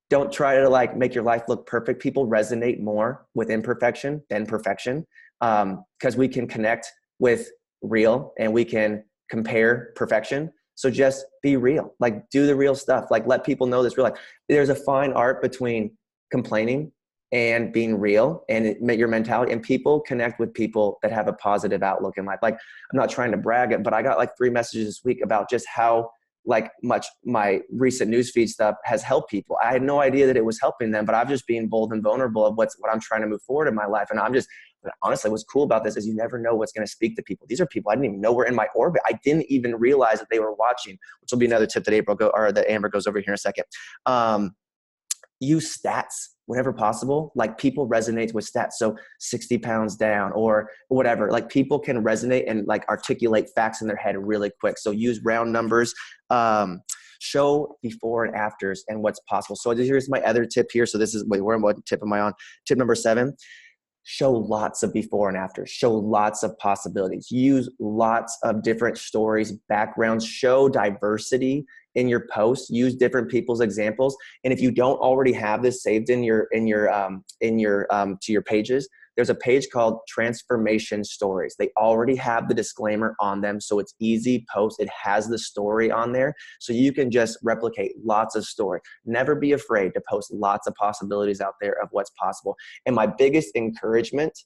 Don't try to like make your life look perfect. People resonate more with imperfection than perfection because we can connect with real and we can compare perfection. So just be real, like do the real stuff. Like let people know this real life. There's a fine art between complaining and being real and your mentality, and people connect with people that have a positive outlook in life. Like I'm not trying to brag it, but I got like 3 messages this week about just how like much my recent newsfeed stuff has helped people. I had no idea that it was helping them, but I'm just being bold and vulnerable of what I'm trying to move forward in my life. And I'm just, honestly, what's cool about this is you never know what's going to speak to people. These are people I didn't even know were in my orbit. I didn't even realize that they were watching, which will be another tip that Amber goes over here in a second. Use stats whenever possible. Like people resonate with stats. So 60 pounds down or whatever, like people can resonate and like articulate facts in their head really quick. So use round numbers, show before and afters and what's possible. So here's my other tip here. So this is, what tip am I on? Tip number 7, show lots of before and after, show lots of possibilities, use lots of different stories, backgrounds, show diversity in your posts, use different people's examples. And if you don't already have this saved to your pages, there's a page called Transformation Stories. They already have the disclaimer on them. So it's easy post. It has the story on there. So you can just replicate lots of story. Never be afraid to post lots of possibilities out there of what's possible. And my biggest encouragement,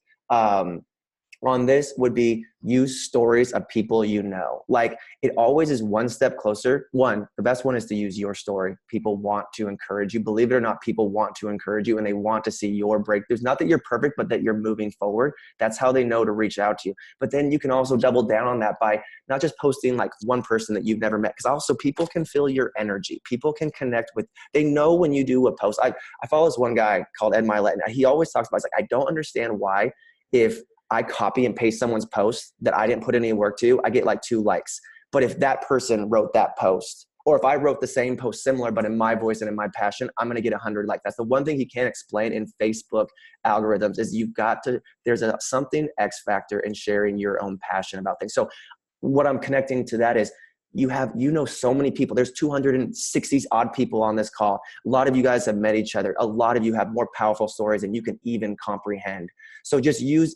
on this would be use stories of people you know. Like it always is one step closer. The best one is to use your story. People want to encourage you. Believe it or not, people want to encourage you and they want to see your breakthroughs. Not that you're perfect, but that you're moving forward. That's how they know to reach out to you. But then you can also double down on that by not just posting like one person that you've never met, because also people can feel your energy. People can connect with, they know when you do a post. I follow this one guy called Ed Milet, and he always talks about, he's like, I don't understand why if I copy and paste someone's post that I didn't put any work to, I get like 2 likes. But if that person wrote that post, or if I wrote the same post similar, but in my voice and in my passion, I'm going to get 100 likes. That's the one thing he can't explain in Facebook algorithms is there's something X factor in sharing your own passion about things. So what I'm connecting to that is you know so many people. There's 260 odd people on this call. A lot of you guys have met each other. A lot of you have more powerful stories than you can even comprehend. So just use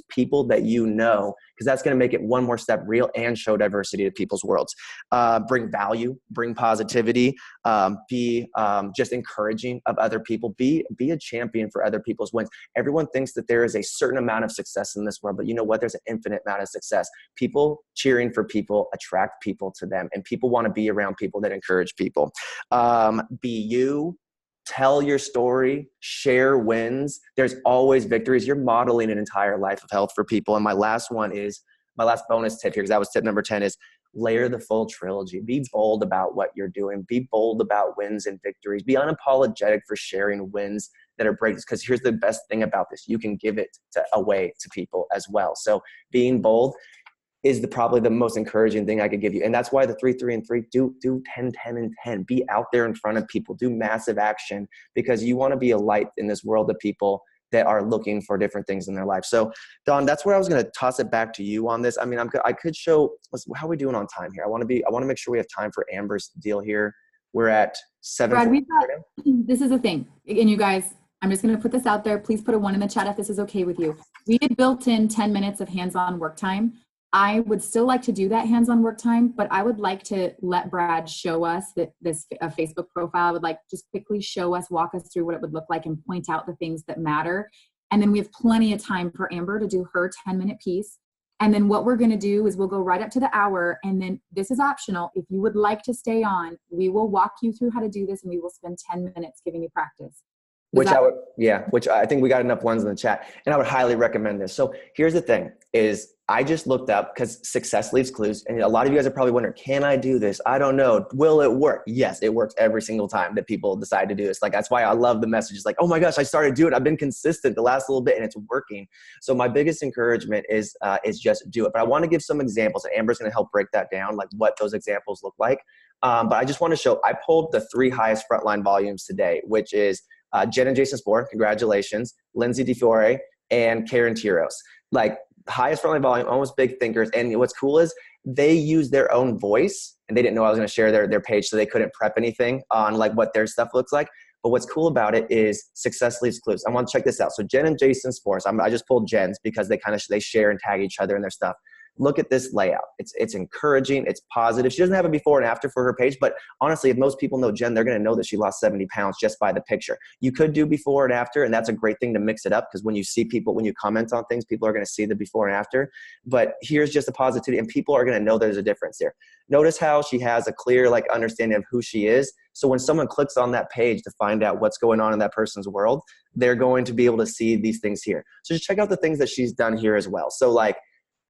people that you know, because that's going to make it one more step real and show diversity to people's worlds. Bring value, bring positivity, be just encouraging of other people. Be a champion for other people's wins. Everyone thinks that there is a certain amount of success in this world, but you know what? There's an infinite amount of success. People cheering for people attract people to them, and people want to be around people that encourage people. Be you. Tell your story, share wins. There's always victories. You're modeling an entire life of health for people. And my last bonus tip here, because that was tip number 10, is layer the full trilogy. Be bold about what you're doing. Be bold about wins and victories. Be unapologetic for sharing wins that are breakthroughs. Because here's the best thing about this. You can give it away to people as well. So being bold. is probably the most encouraging thing I could give you. And that's why the 3, 3, and 3 do 10, 10, and 10. Be out there in front of people, do massive action, because you want to be a light in this world of people that are looking for different things in their life. So Dawn, that's where I was going to toss it back to you on this. I mean, I could show, how are we doing on time here? I want to make sure we have time for Amber's deal here. We're at 7. Brad, we've got, this is the thing. And you guys, I'm just going to put this out there. Please put a 1 in the chat if this is okay with you. We had built in 10 minutes of hands-on work time. I would still like to do that hands-on work time, but I would like to let Brad show us this Facebook profile. I would like just quickly show us, walk us through what it would look like and point out the things that matter. And then we have plenty of time for Amber to do her 10-minute piece. And then what we're going to do is we'll go right up to the hour. And then this is optional. If you would like to stay on, we will walk you through how to do this and we will spend 10 minutes giving you practice. Which I think we got enough ones in the chat, and I would highly recommend this. So here's the thing is I just looked up, because success leaves clues. And a lot of you guys are probably wondering, can I do this? I don't know. Will it work? Yes, it works every single time that people decide to do this. Like, that's why I love the messages like, oh my gosh, I started doing it. I've been consistent the last little bit and it's working. So my biggest encouragement is just do it. But I want to give some examples, and Amber's going to help break that down, like what those examples look like. But I just want to show, I pulled the 3 highest frontline volumes today, which is Jen and Jason Spohr, congratulations, Lindsay DeFiore, and Karen Tiros. Like, highest frontline volume, almost big thinkers. And what's cool is they use their own voice, and they didn't know I was going to share their page, so they couldn't prep anything on like what their stuff looks like. But what's cool about it is success leaves clues. I want to check this out. So Jen and Jason Spohr, I just pulled Jen's because they share and tag each other in their stuff. Look at this layout. It's encouraging. It's positive. She doesn't have a before and after for her page, but honestly, if most people know Jen, they're going to know that she lost 70 pounds just by the picture. You could do before and after, and that's a great thing to mix it up, because when you see people, when you comment on things, people are going to see the before and after. But here's just a positivity, and people are going to know there's a difference here. Notice how she has a clear understanding of who she is. So when someone clicks on that page to find out what's going on in that person's world, they're going to be able to see these things here. So just check out the things that she's done here as well. So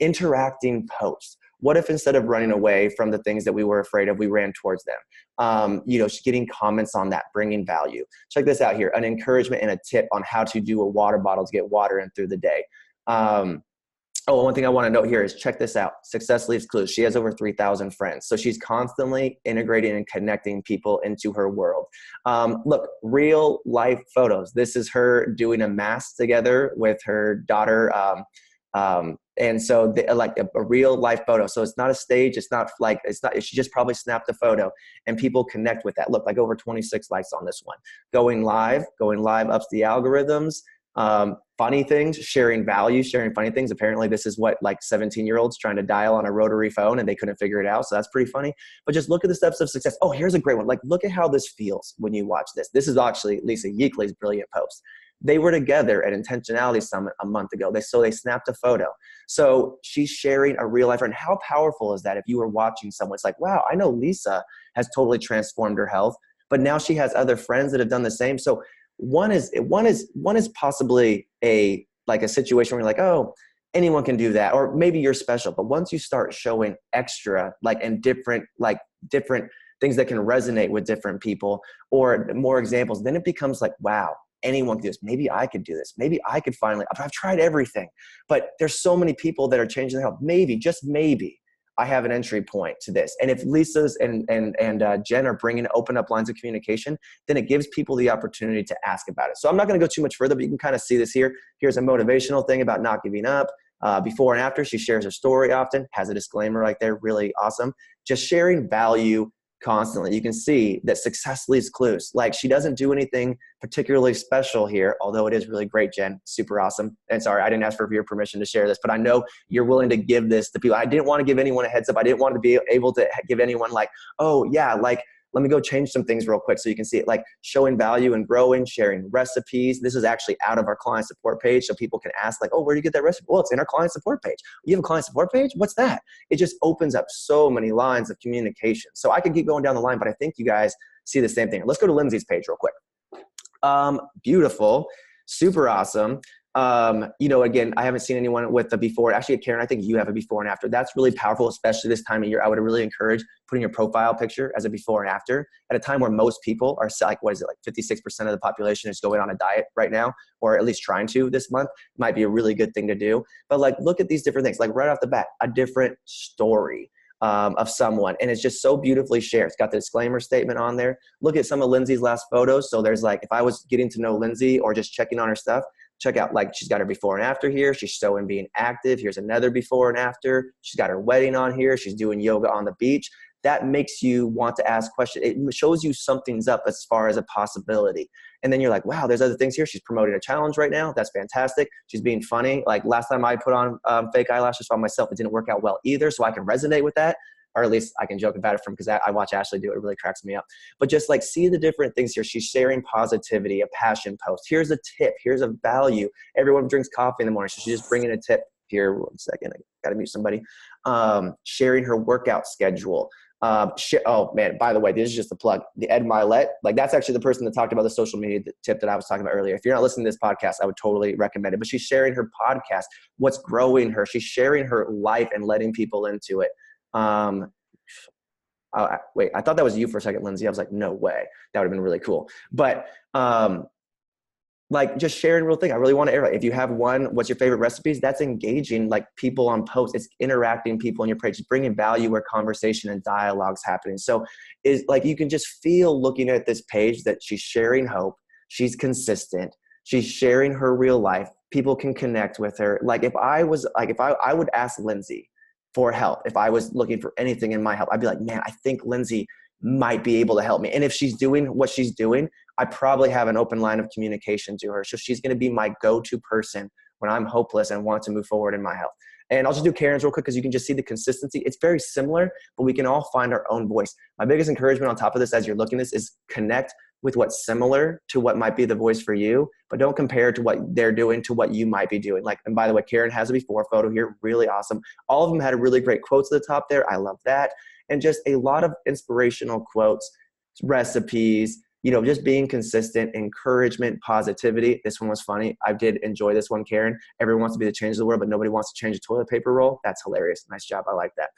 interacting posts. What if instead of running away from the things that we were afraid of, we ran towards them? Getting comments on that, bringing value. Check this out here, an encouragement and a tip on how to do a water bottle to get water in through the day. One thing I want to note here is check this out. Success leaves clues. She has over 3,000 friends. So she's constantly integrating and connecting people into her world. Look, real life photos. This is her doing a mass together with her daughter. And so a real life photo. So it's not a stage. She just probably snapped a photo and people connect with that. Look, over 26 likes on this one. Going live ups the algorithms. Funny things, sharing value, sharing funny things. Apparently this is what 17-year-olds trying to dial on a rotary phone and they couldn't figure it out. So that's pretty funny. But just look at the steps of success. Oh, here's a great one. Look at how this feels when you watch this. This is actually Lisa Yeakley's brilliant post. They were together at Intentionality Summit a month ago. They snapped a photo. So she's sharing a real life. And how powerful is that if you were watching someone? It's like, wow, I know Lisa has totally transformed her health, but now she has other friends that have done the same. So one is possibly a situation where you're like, oh, anyone can do that, or maybe you're special. But once you start showing extra, and different things that can resonate with different people, or more examples, then it becomes wow, anyone can do this. Maybe I could do this. Maybe I could finally, I've tried everything, but there's so many people that are changing their health. Maybe, just maybe, I have an entry point to this. And if Lisa's and Jen are open up lines of communication, then it gives people the opportunity to ask about it. So I'm not going to go too much further, but you can kind of see this here. Here's a motivational thing about not giving up. Before and after, she shares her story often, has a disclaimer right there, really awesome. Just sharing value constantly. You can see that success leaves clues. She doesn't do anything particularly special here, although it is really great, Jen. Super awesome. And sorry, I didn't ask for your permission to share this, but I know you're willing to give this to people. I didn't want to give anyone a heads up. I didn't want to be able to give anyone oh yeah, let me go change some things real quick so you can see it, showing value and growing, sharing recipes. This is actually out of our client support page, so people can ask oh, where do you get that recipe? Well, it's in our client support page. You have a client support page? What's that? It just opens up so many lines of communication. So I could keep going down the line, but I think you guys see the same thing. Let's go to Lindsay's page real quick. Beautiful, super awesome. You know, again, I haven't seen anyone with a before. Actually, Karen, I think you have a before and after. That's really powerful, especially this time of year. I would really encourage putting your profile picture as a before and after at a time where most people are like, what is it, like 56% of the population is going on a diet right now, or at least trying to this month. Might be a really good thing to do. But like, look at these different things, like right off the bat, a different story of someone. And it's just so beautifully shared. It's got the disclaimer statement on there. Look at some of Lindsay's last photos. So there's like, if I was getting to know Lindsay or just checking on her stuff, check out, like, she's got her before and after here. She's showing being active. Here's another before and after. She's got her wedding on here. She's doing yoga on the beach. That makes you want to ask questions. It shows you something's up as far as a possibility. And then you're like, wow, there's other things here. She's promoting a challenge right now. That's fantastic. She's being funny. Like last time I put on fake eyelashes on myself, it didn't work out well either. So I can resonate with that. Or at least I can joke about it from, because I watch Ashley do it. It really cracks me up. But just like, see the different things here. She's sharing positivity, a passion post. Here's a tip. Here's a value. Everyone drinks coffee in the morning. So she's just bringing a tip here. 1 second. I got to mute somebody. Sharing her workout schedule. Oh man, by the way, this is just a plug. The Ed Milet, like that's actually the person that talked about the social media tip that I was talking about earlier. If you're not listening to this podcast, I would totally recommend it. But she's sharing her podcast, what's growing her. She's sharing her life and letting people into it. Wait, I thought that was you for a second, Lindsay. I was like, no way. That would have been really cool. But like just sharing real thing. I really want to air it. If you have one, what's your favorite recipes? That's engaging like people on posts. It's interacting people on your page, it's bringing value where conversation and dialogue's happening. So is like, you can just feel looking at this page that she's sharing hope. She's consistent. She's sharing her real life. People can connect with her. Like if I was like, if I would ask Lindsay for help, if I was looking for anything in my help, I'd be like, man, I think Lindsay might be able to help me. And if she's doing what she's doing, I probably have an open line of communication to her. So she's going to be my go-to person when I'm hopeless and want to move forward in my health. And I'll just do Karen's real quick because you can just see the consistency. It's very similar, but we can all find our own voice. My biggest encouragement on top of this as you're looking at this is connect with what's similar to what might be the voice for you, but don't compare to what they're doing to what you might be doing. Like, and by the way, Karen has a before photo here, really awesome. All of them had really great quotes at the top there. I love that. And just a lot of inspirational quotes, recipes, you know, just being consistent, encouragement, positivity. This one was funny. I did enjoy this one, Karen. Everyone wants to be the change of the world, but nobody wants to change a toilet paper roll. That's hilarious. Nice job. I like that.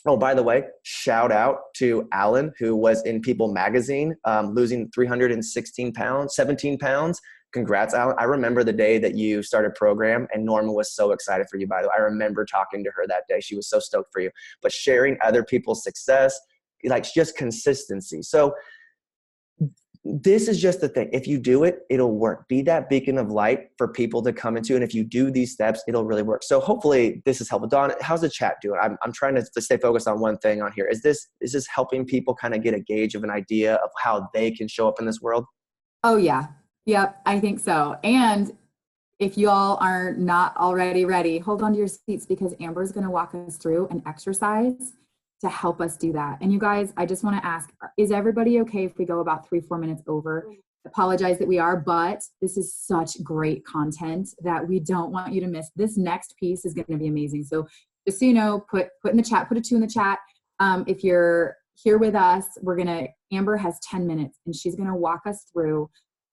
Oh, by the way, shout out to Alan, who was in People magazine, losing 316 pounds, 17 pounds. Congrats, Alan. I remember the day that you started program and Norma was so excited for you, by the way. I remember talking to her that day. She was so stoked for you. But sharing other people's success, like just consistency. So this is just the thing. If you do it, it'll work. Be that beacon of light for people to come into. And if you do these steps, it'll really work. So hopefully this is helpful. Dawn, how's the chat doing? I'm trying to stay focused on one thing on here. Is this helping people kind of get a gauge of an idea of how they can show up in this world? Oh yeah. Yep. I think so. And if you all are not already ready, hold on to your seats because Amber's going to walk us through an exercise to help us do that. And you guys, I just want to ask, is everybody okay if we go about 3-4 minutes over? Apologize that we are, but this is such great content that we don't want you to miss. This next piece is going to be amazing. So just so you know, put in the chat, put a 2 in the chat. If you're here with us, Amber has 10 minutes and she's going to walk us through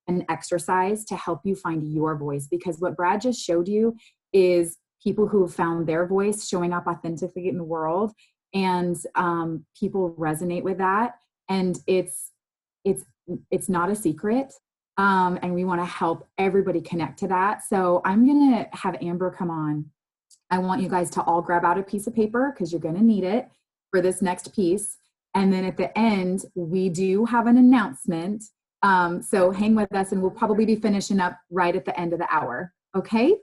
an exercise to help you find your voice, because what Brad just showed you is people who have found their voice showing up authentically in the world. And people resonate with that, and it's not a secret, and we want to help everybody connect to that. So I'm gonna have Amber come on. I want you guys to all grab out a piece of paper because you're gonna need it for this next piece. And then at the end, we do have an announcement. So hang with us, and we'll probably be finishing up right at the end of the hour. Okay?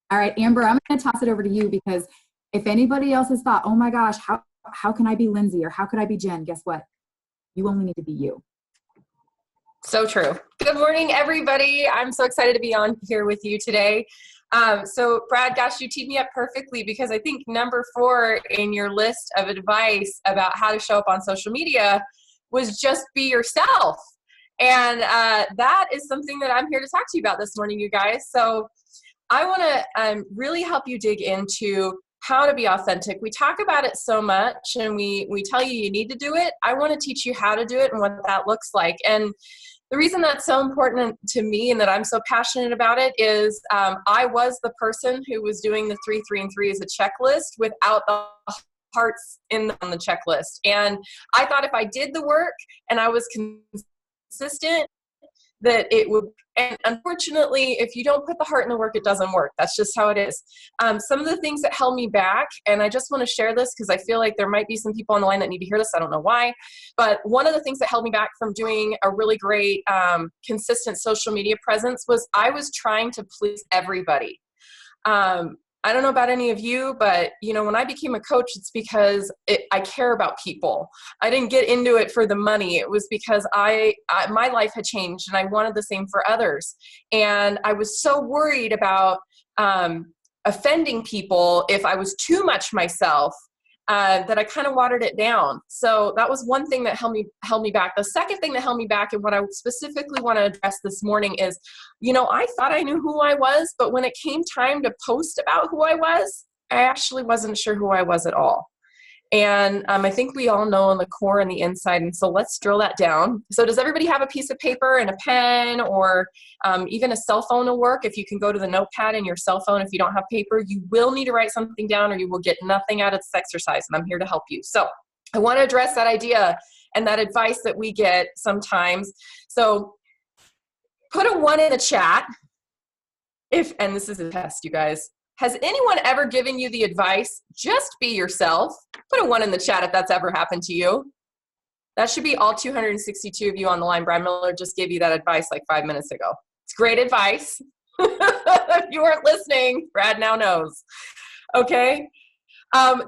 All right, Amber, I'm gonna toss it over to you because if anybody else has thought, oh my gosh, how can I be Lindsay or how could I be Jen? Guess what? You only need to be you. So true. Good morning, everybody. I'm so excited to be on here with you today. So Brad, gosh, you teed me up perfectly because I think number 4 in your list of advice about how to show up on social media was just be yourself. And that is something that I'm here to talk to you about this morning, you guys. So I want to really help you dig into how to be authentic. We talk about it so much and we tell you need to do it. I want to teach you how to do it and what that looks like. And The reason that's so important to me and that I'm so passionate about it is I was the person who was doing the 3, 3, and 3 as a checklist without the hearts on the checklist. And I thought if I did the work and I was consistent, that it would, and unfortunately, if you don't put the heart in the work, it doesn't work. That's just how it is. Some of the things that held me back, and I just want to share this because I feel like there might be some people on the line that need to hear this. I don't know why, but one of the things that held me back from doing a really great, consistent social media presence was I was trying to please everybody. I don't know about any of you, but when I became a coach, it's because I care about people. I didn't get into it for the money. It was because my life had changed and I wanted the same for others. And I was so worried about offending people if I was too much myself that I kind of watered it down. So that was one thing that held me back. The second thing that held me back, and what I specifically want to address this morning is, I thought I knew who I was, but when it came time to post about who I was, I actually wasn't sure who I was at all. And I think we all know on the core and the inside. And so let's drill that down. So does everybody have a piece of paper and a pen, or even a cell phone will work? If you can go to the notepad in your cell phone, if you don't have paper, you will need to write something down or you will get nothing out of this exercise. And I'm here to help you. So I want to address that idea and that advice that we get sometimes. So put a 1 in the chat and this is a test, you guys. Has anyone ever given you the advice, just be yourself? Put a 1 in the chat if that's ever happened to you. That should be all 262 of you on the line. Brad Miller just gave you that advice like 5 minutes ago. It's great advice. If you weren't listening, Brad now knows. Okay.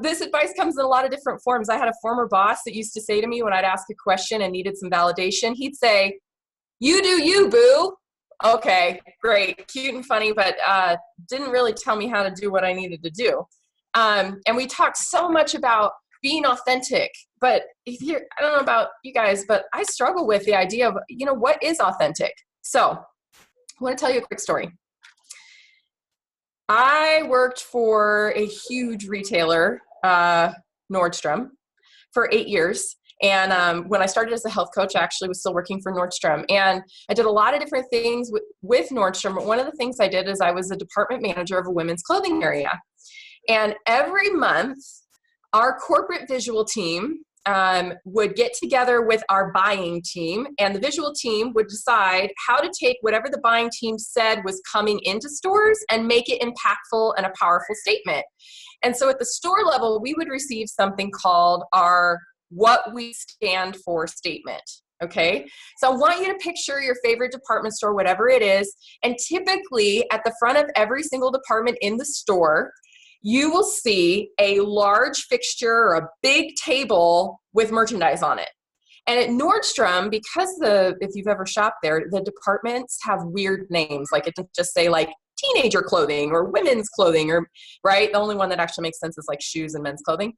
This advice comes in a lot of different forms. I had a former boss that used to say to me when I'd ask a question and needed some validation, he'd say, "You do you, boo." Okay, great, cute and funny, but didn't really tell me how to do what I needed to do. And we talked so much about being authentic, but I don't know about you guys, but I struggle with the idea of, what is authentic? So I want to tell you a quick story. I worked for a huge retailer, Nordstrom, for 8 years. And when I started as a health coach, I actually was still working for Nordstrom. And I did a lot of different things with Nordstrom. But one of the things I did is I was a department manager of a women's clothing area. And every month, our corporate visual team would get together with our buying team. And the visual team would decide how to take whatever the buying team said was coming into stores and make it impactful and a powerful statement. And so at the store level, we would receive something called our "what we stand for" statement. Okay. So I want you to picture your favorite department store, whatever it is. And typically at the front of every single department in the store, you will see a large fixture or a big table with merchandise on it. And at Nordstrom, because if you've ever shopped there, the departments have weird names. Like it doesn't just say like teenager clothing or women's clothing, or right. The only one that actually makes sense is like shoes and men's clothing.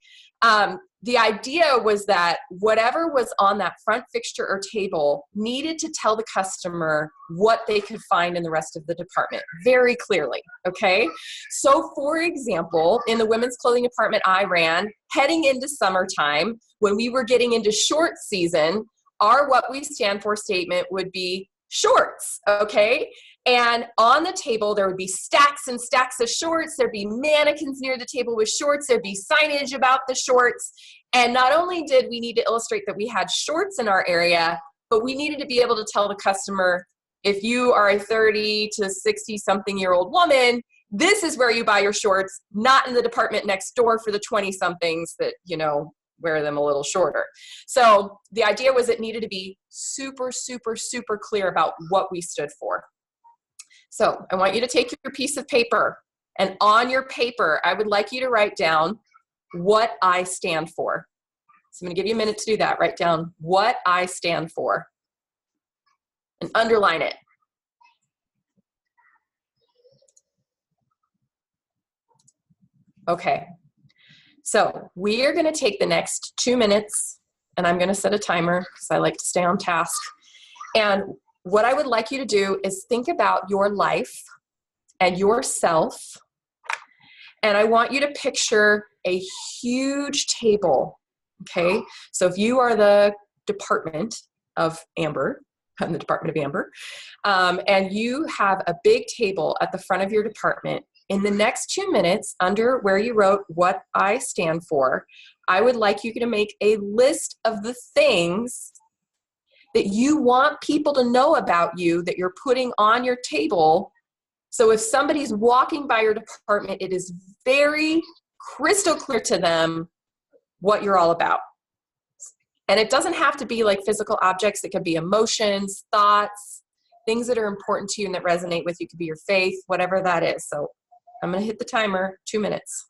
The idea was that whatever was on that front fixture or table needed to tell the customer what they could find in the rest of the department very clearly. Okay. So for example, in the women's clothing department I ran, heading into summertime, when we were getting into short season, our "what we stand for" statement would be shorts. Okay. And on the table, there would be stacks and stacks of shorts. There'd be mannequins near the table with shorts. There'd be signage about the shorts. And not only did we need to illustrate that we had shorts in our area, but we needed to be able to tell the customer, if you are a 30 to 60 something year old woman, this is where you buy your shorts, not in the department next door for the 20 somethings that, wear them a little shorter. So the idea was it needed to be super, super, super clear about what we stood for. So I want you to take your piece of paper, and on your paper, I would like you to write down "what I stand for." So I'm going to give you a minute to do that. Write down "what I stand for" and underline it. Okay. So we are going to take the next 2 minutes, and I'm going to set a timer because I like to stay on task. And what I would like you to do is think about your life and yourself. And I want you to picture a huge table. Okay. So if you are the department of Amber, I'm the Department of Amber. And you have a big table at the front of your department. In the next 2 minutes, under where you wrote what I stand for, I would like you to make a list of the things that you want people to know about you that you're putting on your table. So if somebody's walking by your department, it is very crystal clear to them what you're all about. And it doesn't have to be like physical objects. It could be emotions, thoughts, things that are important to you and that resonate with you. It could be your faith, whatever that is. So I'm going to hit the timer, 2 minutes.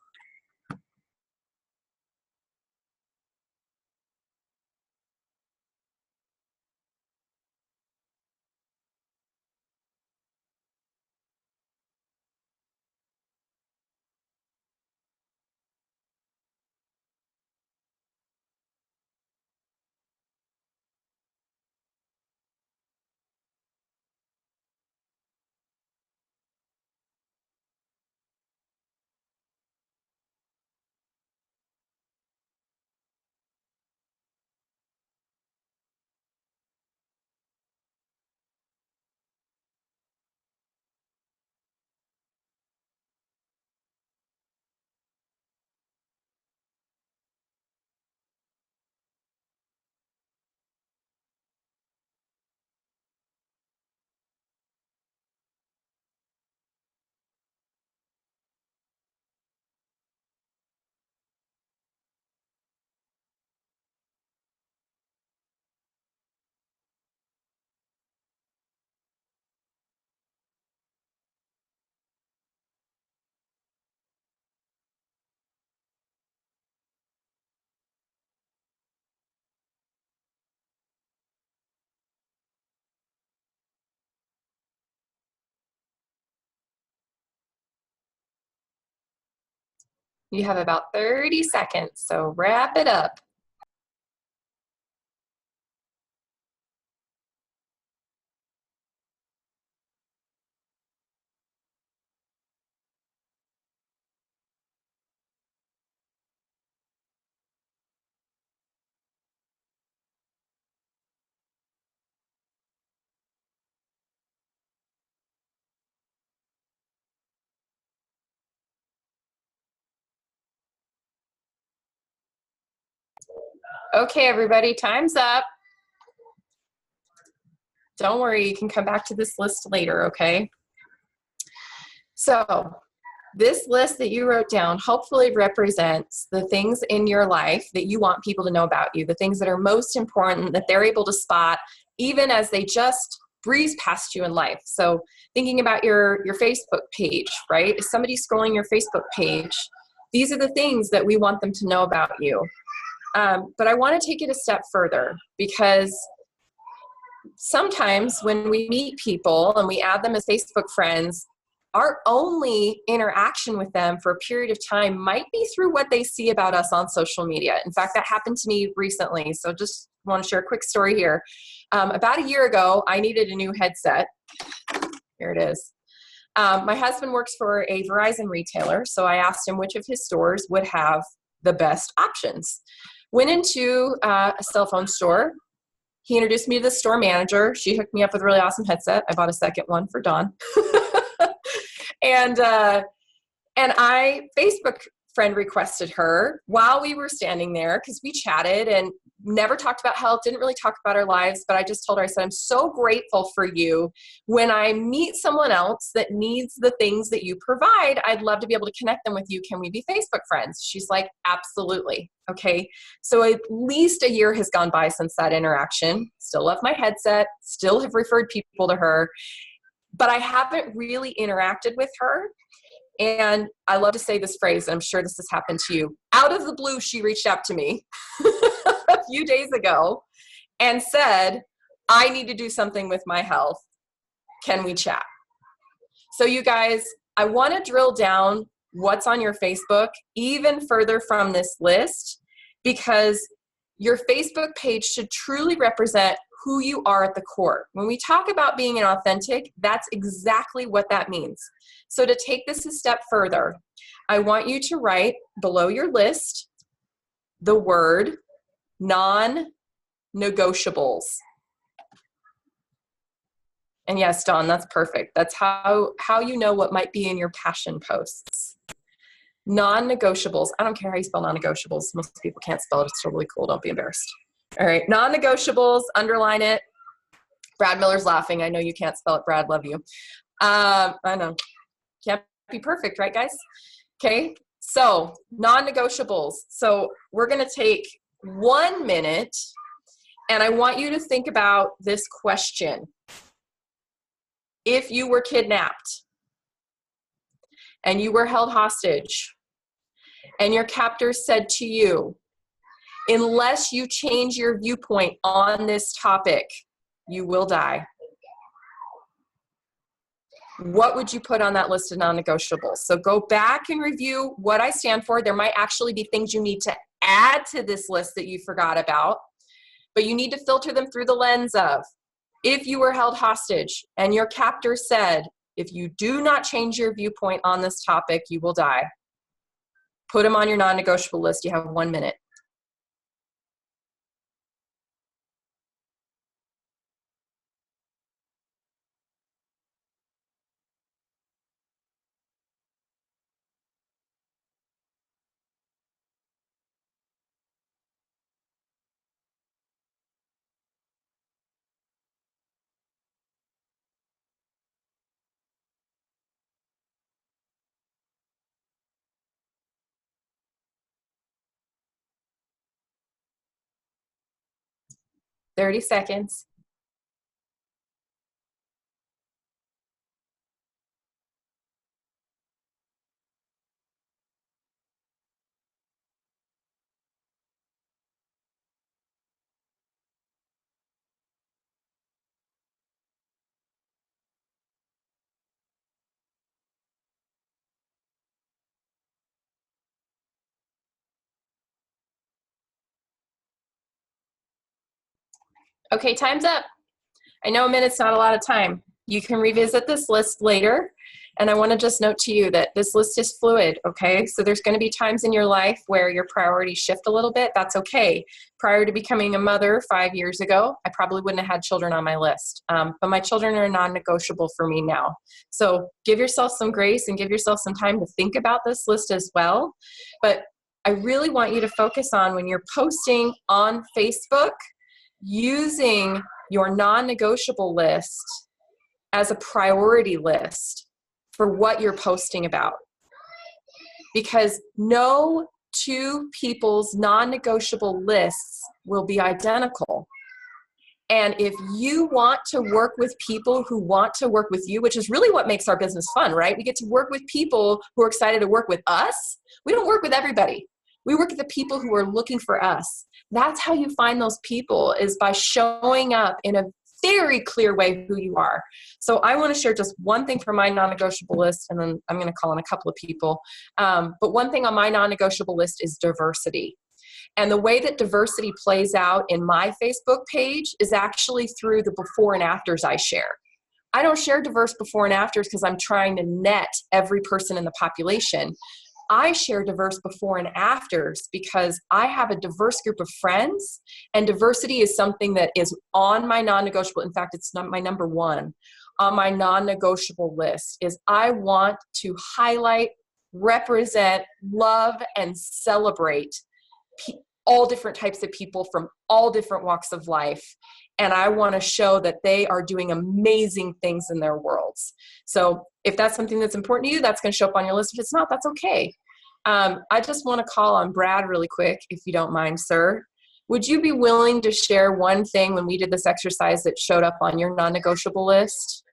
You have about 30 seconds, so wrap it up. Okay, everybody, time's up. Don't worry, you can come back to this list later, okay? So this list that you wrote down hopefully represents the things in your life that you want people to know about you, the things that are most important that they're able to spot even as they just breeze past you in life. So thinking about your Facebook page, right? If somebody's scrolling your Facebook page, these are the things that we want them to know about you. But I want to take it a step further, because sometimes when we meet people and we add them as Facebook friends, our only interaction with them for a period of time might be through what they see about us on social media. In fact, that happened to me recently. So just want to share a quick story here. About a year ago, I needed a new headset. Here it is. My husband works for a Verizon retailer, so I asked him which of his stores would have the best options. Went into a cell phone store. He introduced me to the store manager. She hooked me up with a really awesome headset. I bought a second one for Dawn. And I Facebook friend requested her while we were standing there, because we chatted and never talked about health, didn't really talk about our lives, but I just told her, I said, I'm so grateful for you. When I meet someone else that needs the things that you provide, I'd love to be able to connect them with you. Can we be Facebook friends? She's like, absolutely. Okay. So at least a year has gone by since that interaction. Still love my headset, still have referred people to her, but I haven't really interacted with her. And I love to say this phrase, and I'm sure this has happened to you. Out of the blue, she reached out to me a few days ago and said, I need to do something with my health. Can we chat? So you guys, I want to drill down what's on your Facebook even further from this list, because your Facebook page should truly represent who you are at the core. When we talk about being an authentic, that's exactly what that means. So to take this a step further, I want you to write below your list the word non-negotiables. And yes, Dawn, that's perfect. That's how you know what might be in your passion posts. Non-negotiables. I don't care how you spell non-negotiables. Most people can't spell it. It's totally cool. Don't be embarrassed. All right. Non-negotiables. Underline it. Brad Miller's laughing. I know you can't spell it. Brad, love you. I know. Can't be perfect, right, guys? Okay. So non-negotiables. So we're going to take 1 minute, and I want you to think about this question. If you were kidnapped and you were held hostage and your captors said to you, unless you change your viewpoint on this topic, you will die. What would you put on that list of non-negotiables? So go back and review what I stand for. There might actually be things you need to add to this list that you forgot about, but you need to filter them through the lens of, if you were held hostage and your captor said, if you do not change your viewpoint on this topic, you will die. Put them on your non-negotiable list. You have 1 minute. Thirty seconds. Okay, time's up. I know a minute's not a lot of time. You can revisit this list later. And I want to just note to you that this list is fluid, okay? So there's going to be times in your life where your priorities shift a little bit. That's okay. Prior to becoming a mother 5 years ago, I probably wouldn't have had children on my list. But my children are non-negotiable for me now. So give yourself some grace and give yourself some time to think about this list as well. But I really want you to focus on, when you're posting on Facebook, using your non-negotiable list as a priority list for what you're posting about. Because no two people's non-negotiable lists will be identical. And if you want to work with people who want to work with you, which is really what makes our business fun, right? We get to work with people who are excited to work with us. We don't work with everybody. We work with the people who are looking for us. That's how you find those people, is by showing up in a very clear way who you are. So I want to share just one thing from my non-negotiable list, and then I'm going to call in a couple of people. But one thing on my non-negotiable list is diversity. And the way that diversity plays out in my Facebook page is actually through the before and afters I share. I don't share diverse before and afters because I'm trying to net every person in the population. I share diverse before and afters because I have a diverse group of friends, and diversity is something that is on my non-negotiable. In fact, it's not my number one on my non-negotiable list. Is I want to highlight, represent, love, and celebrate all different types of people from all different walks of life. And I want to show that they are doing amazing things in their worlds. So if that's something that's important to you, that's going to show up on your list. If it's not, that's okay. I just want to call on Brad really quick, if you don't mind, sir. Would you be willing to share one thing when we did this exercise that showed up on your non-negotiable list?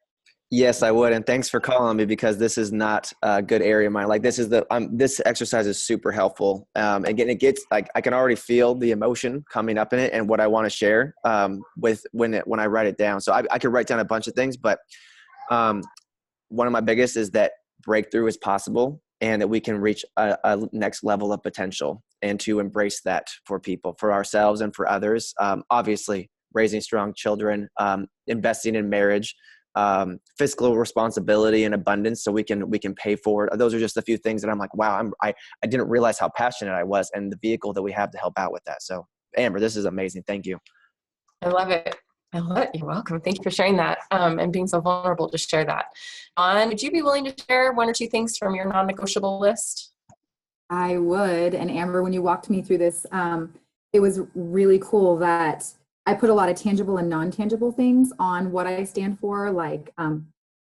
Yes, I would. And thanks for calling me, because this is not a good area of mine. Like, this is this exercise is super helpful. Again, it gets like, I can already feel the emotion coming up in it and what I want to share when I write it down. So I could write down a bunch of things, but one of my biggest is that breakthrough is possible, and that we can reach a next level of potential, and to embrace that for people, for ourselves and for others. Obviously, raising strong children, investing in marriage, fiscal responsibility and abundance, so we can pay forward. Those are just a few things that I'm like, wow, I didn't realize how passionate I was, and the vehicle that we have to help out with that. So Amber, this is amazing. Thank you. I love it. I love it. You're welcome. Thank you for sharing that and being so vulnerable to share that. Dawn, would you be willing to share one or two things from your non-negotiable list? I would. And Amber, when you walked me through this, it was really cool that I put a lot of tangible and non-tangible things on what I stand for, like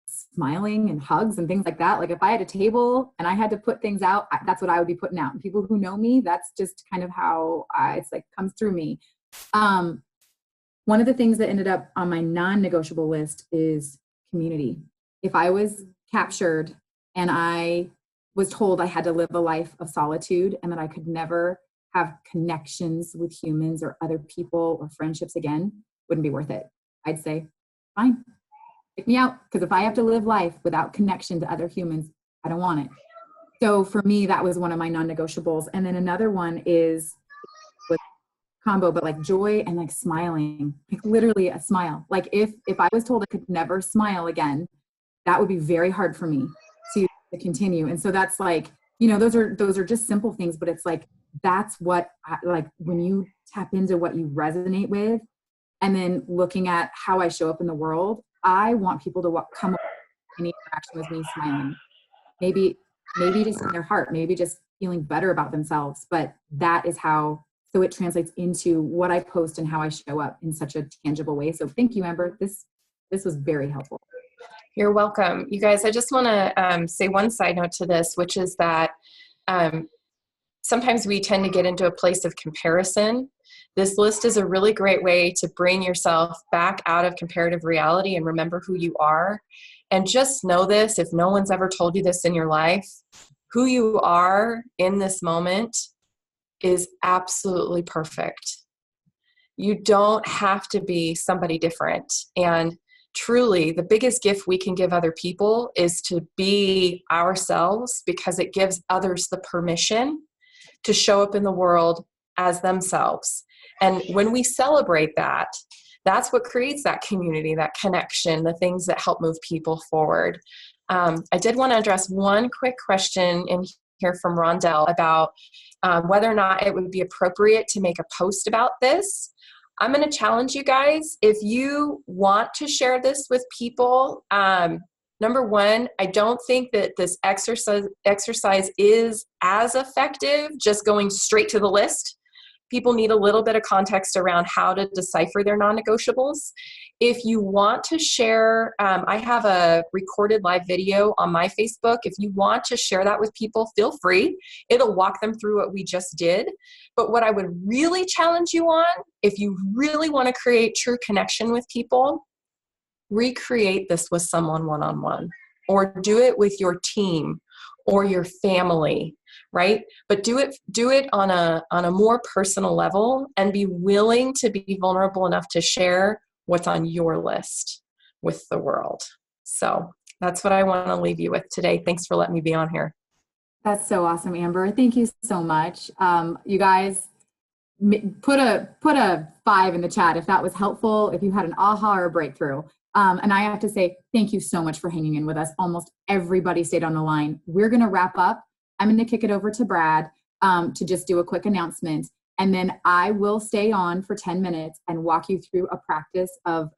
smiling and hugs and things like that. Like if I had a table and I had to put things out, that's what I would be putting out. And people who know me, that's just kind of how it's like comes through me. One of the things that ended up on my non-negotiable list is community. If I was captured and I was told I had to live a life of solitude and that I could never have connections with humans or other people or friendships again, wouldn't be worth it. I'd say, fine, take me out. Because if I have to live life without connection to other humans, I don't want it. So for me, that was one of my non-negotiables. And then another one is with combo, but like joy and like smiling, like literally a smile. Like if I was told I could never smile again, that would be very hard for me to continue. And so that's like, you know, those are just simple things, but it's like, that's what like when you tap into what you resonate with and then looking at how I show up in the world, I want people to come up any interaction with me smiling, maybe just in their heart, maybe just feeling better about themselves. But that is how, so it translates into what I post and how I show up in such a tangible way. So thank you, Amber. This was very helpful. You're welcome. You guys, I just want to say one side note to this, which is that sometimes we tend to get into a place of comparison. This list is a really great way to bring yourself back out of comparative reality and remember who you are. And just know this, if no one's ever told you this in your life, who you are in this moment is absolutely perfect. You don't have to be somebody different. And truly, the biggest gift we can give other people is to be ourselves, because it gives others the permission to show up in the world as themselves. And when we celebrate that, that's what creates that community, that connection, the things that help move people forward. I did want to address one quick question in here from Rondell about whether or not it would be appropriate to make a post about this. I'm going to challenge you guys. If you want to share this with people, number one, I don't think that this exercise is as effective just going straight to the list. People need a little bit of context around how to decipher their non-negotiables. If you want to share, I have a recorded live video on my Facebook. If you want to share that with people, feel free. It'll walk them through what we just did. But what I would really challenge you on, if you really want to create true connection with people, recreate this with someone one-on-one, or do it with your team or your family, right? But do it on a more personal level and be willing to be vulnerable enough to share what's on your list with the world. So that's what I want to leave you with today. Thanks for letting me be on here. That's so awesome, Amber. Thank you so much. You guys, put a 5 in the chat if that was helpful, if you had an aha or a breakthrough. And I have to say, thank you so much for hanging in with us. Almost everybody stayed on the line. We're going to wrap up. I'm going to kick it over to Brad to just do a quick announcement. And then I will stay on for 10 minutes and walk you through a practice of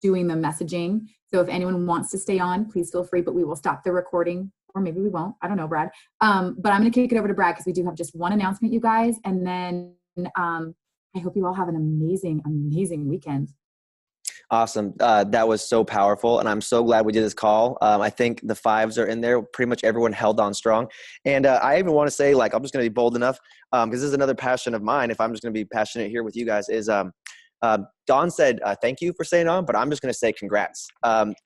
doing the messaging. So if anyone wants to stay on, please feel free, but we will stop the recording, or maybe we won't. I don't know, Brad. But I'm going to kick it over to Brad because we do have just one announcement, you guys. And then I hope you all have an amazing, amazing weekend. Awesome. That was so powerful. And I'm so glad we did this call. I think the 5s are in there. Pretty much everyone held on strong. And I even want to say, like, I'm just going to be bold enough because this is another passion of mine. If I'm just going to be passionate here with you guys is Dawn said, thank you for staying on, but I'm just going to say congrats.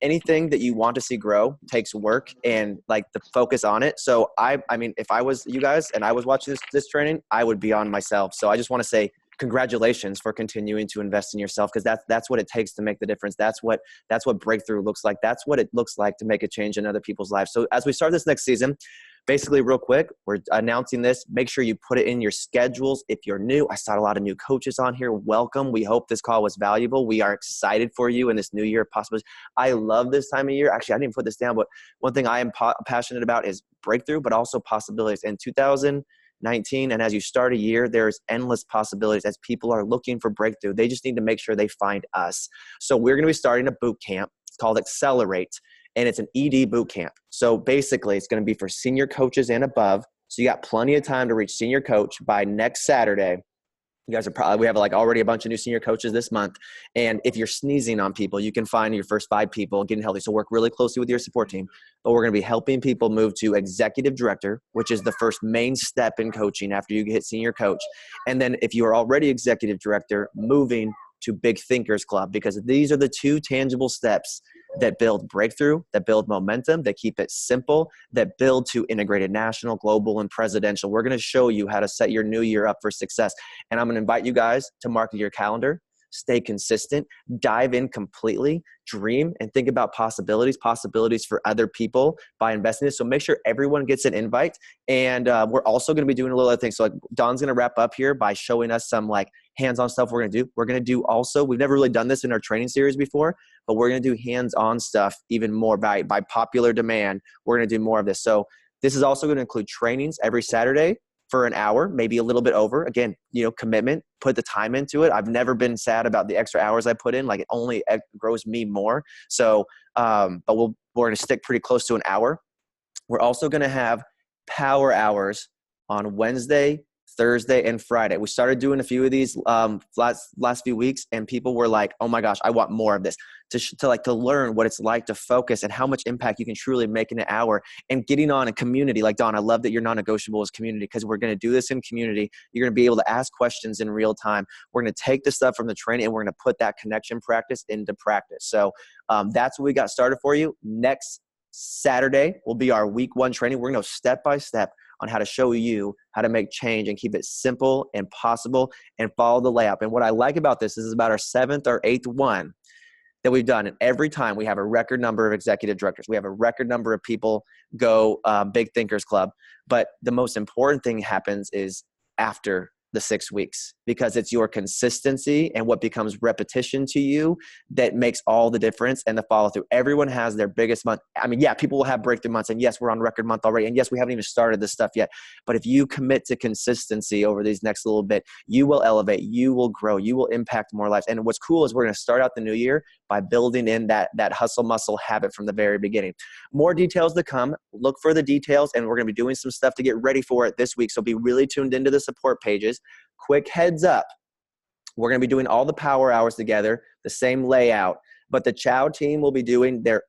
Anything that you want to see grow takes work and like the focus on it. So I mean, if I was you guys and I was watching this training, I would be on myself. So I just want to say congratulations for continuing to invest in yourself, because that's what it takes to make the difference. That's what breakthrough looks like. That's what it looks like to make a change in other people's lives. So as we start this next season, basically real quick, we're announcing this. Make sure you put it in your schedules. If you're new, I saw a lot of new coaches on here. Welcome. We hope this call was valuable. We are excited for you in this new year. Possibly, I love this time of year. Actually, I didn't put this down, but one thing I am passionate about is breakthrough, but also possibilities. In 2019, COVID-19. And as you start a year, there's endless possibilities as people are looking for breakthrough. They just need to make sure they find us. So we're going to be starting a boot camp. It's called Accelerate, and it's an ED boot camp. So basically, it's going to be for senior coaches and above. So you got plenty of time to reach senior coach by next Saturday. You guys are probably, we have like already a bunch of new senior coaches this month. And if you're sneezing on people, you can find your first 5 people getting healthy. So work really closely with your support team. But we're going to be helping people move to executive director, which is the first main step in coaching after you hit senior coach. And then if you are already executive director, moving to Big Thinkers Club, because these are the 2 tangible steps that build breakthrough, that build momentum, that keep it simple, that build to integrated national, global, and presidential. We're going to show you how to set your new year up for success. And I'm going to invite you guys to mark your calendar, stay consistent, dive in completely, dream, and think about possibilities for other people by investing in this. So make sure everyone gets an invite. And we're also going to be doing a little other thing. So like Dawn's going to wrap up here by showing us some like hands-on stuff we're going to do. We're going to do also, we've never really done this in our training series before, but we're going to do hands-on stuff even more by popular demand. We're going to do more of this. So this is also going to include trainings every Saturday for an hour, maybe a little bit over. Again, commitment, put the time into it. I've never been sad about the extra hours I put in. Like it only grows me more. So, but we're going to stick pretty close to an hour. We're also going to have power hours on Wednesday, Thursday, and Friday. We started doing a few of these last few weeks, and people were like, oh my gosh, I want more of this to learn what it's like to focus and how much impact you can truly make in an hour, and getting on a community. Like Dawn, I love that your non-negotiable is community, because we're going to do this in community. You're going to be able to ask questions in real time. We're going to take the stuff from the training and we're going to put that connection practice into practice. So that's what we got started for you. Next Saturday will be our week 1 training. We're going to go step by step on how to show you how to make change and keep it simple and possible and follow the layout. And what I like about this is about our 7th or 8th one that we've done. And every time we have a record number of executive directors. We have a record number of people go Big Thinkers Club. But the most important thing happens is after the 6 weeks, because it's your consistency and what becomes repetition to you that makes all the difference, and the follow through. Everyone has their biggest month. I mean, yeah, people will have breakthrough months, and yes, we're on record month already. And yes, we haven't even started this stuff yet. But if you commit to consistency over these next little bit, you will elevate, you will grow, you will impact more lives. And what's cool is we're going to start out the new year by building in that hustle muscle habit from the very beginning. More details to come. Look for the details, and we're going to be doing some stuff to get ready for it this week. So be really tuned into the support pages. Quick heads up, we're going to be doing all the power hours together, the same layout, but the Chow team will be doing their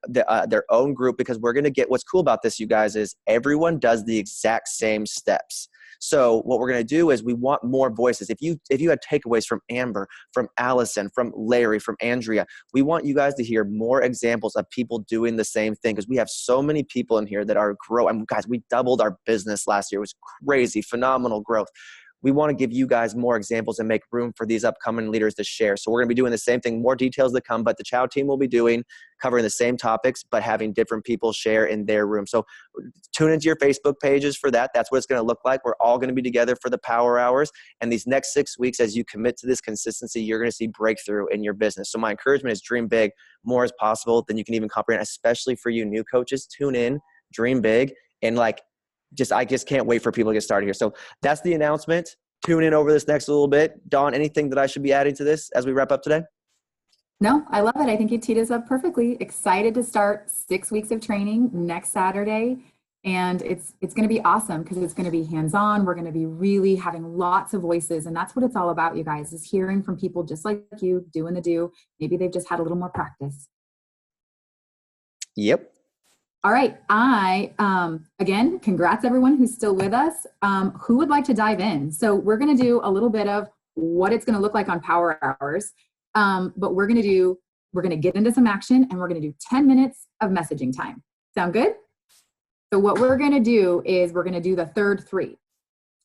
own group, because we're going to get, what's cool about this, you guys, is everyone does the exact same steps. So what we're going to do is we want more voices. If you had takeaways from Amber, from Allison, from Larry, from Andrea, we want you guys to hear more examples of people doing the same thing, because we have so many people in here that are growing. I mean, guys, we doubled our business last year. It was crazy, phenomenal growth. We want to give you guys more examples and make room for these upcoming leaders to share. So we're going to be doing the same thing, more details to come, but the Chow team will be covering the same topics, but having different people share in their room. So tune into your Facebook pages for that. That's what it's going to look like. We're all going to be together for the power hours. And these next 6 weeks, as you commit to this consistency, you're going to see breakthrough in your business. So my encouragement is dream big, more is possible than you can even comprehend, especially for you new coaches. Tune in, dream big, and I just can't wait for people to get started here. So that's the announcement. Tune in over this next little bit. Dawn, anything that I should be adding to this as we wrap up today? No, I love it. I think you teed us up perfectly. Excited to start 6 weeks of training next Saturday. And it's going to be awesome, because it's going to be hands-on. We're going to be really having lots of voices. And that's what it's all about, you guys, is hearing from people just like you, doing the do. Maybe they've just had a little more practice. Yep. All right. Again, congrats everyone who's still with us. Who would like to dive in? So we're going to do a little bit of what it's going to look like on power hours. But we're going to get into some action, and we're going to do 10 minutes of messaging time. Sound good? So what we're going to do is we're going to do the third 3.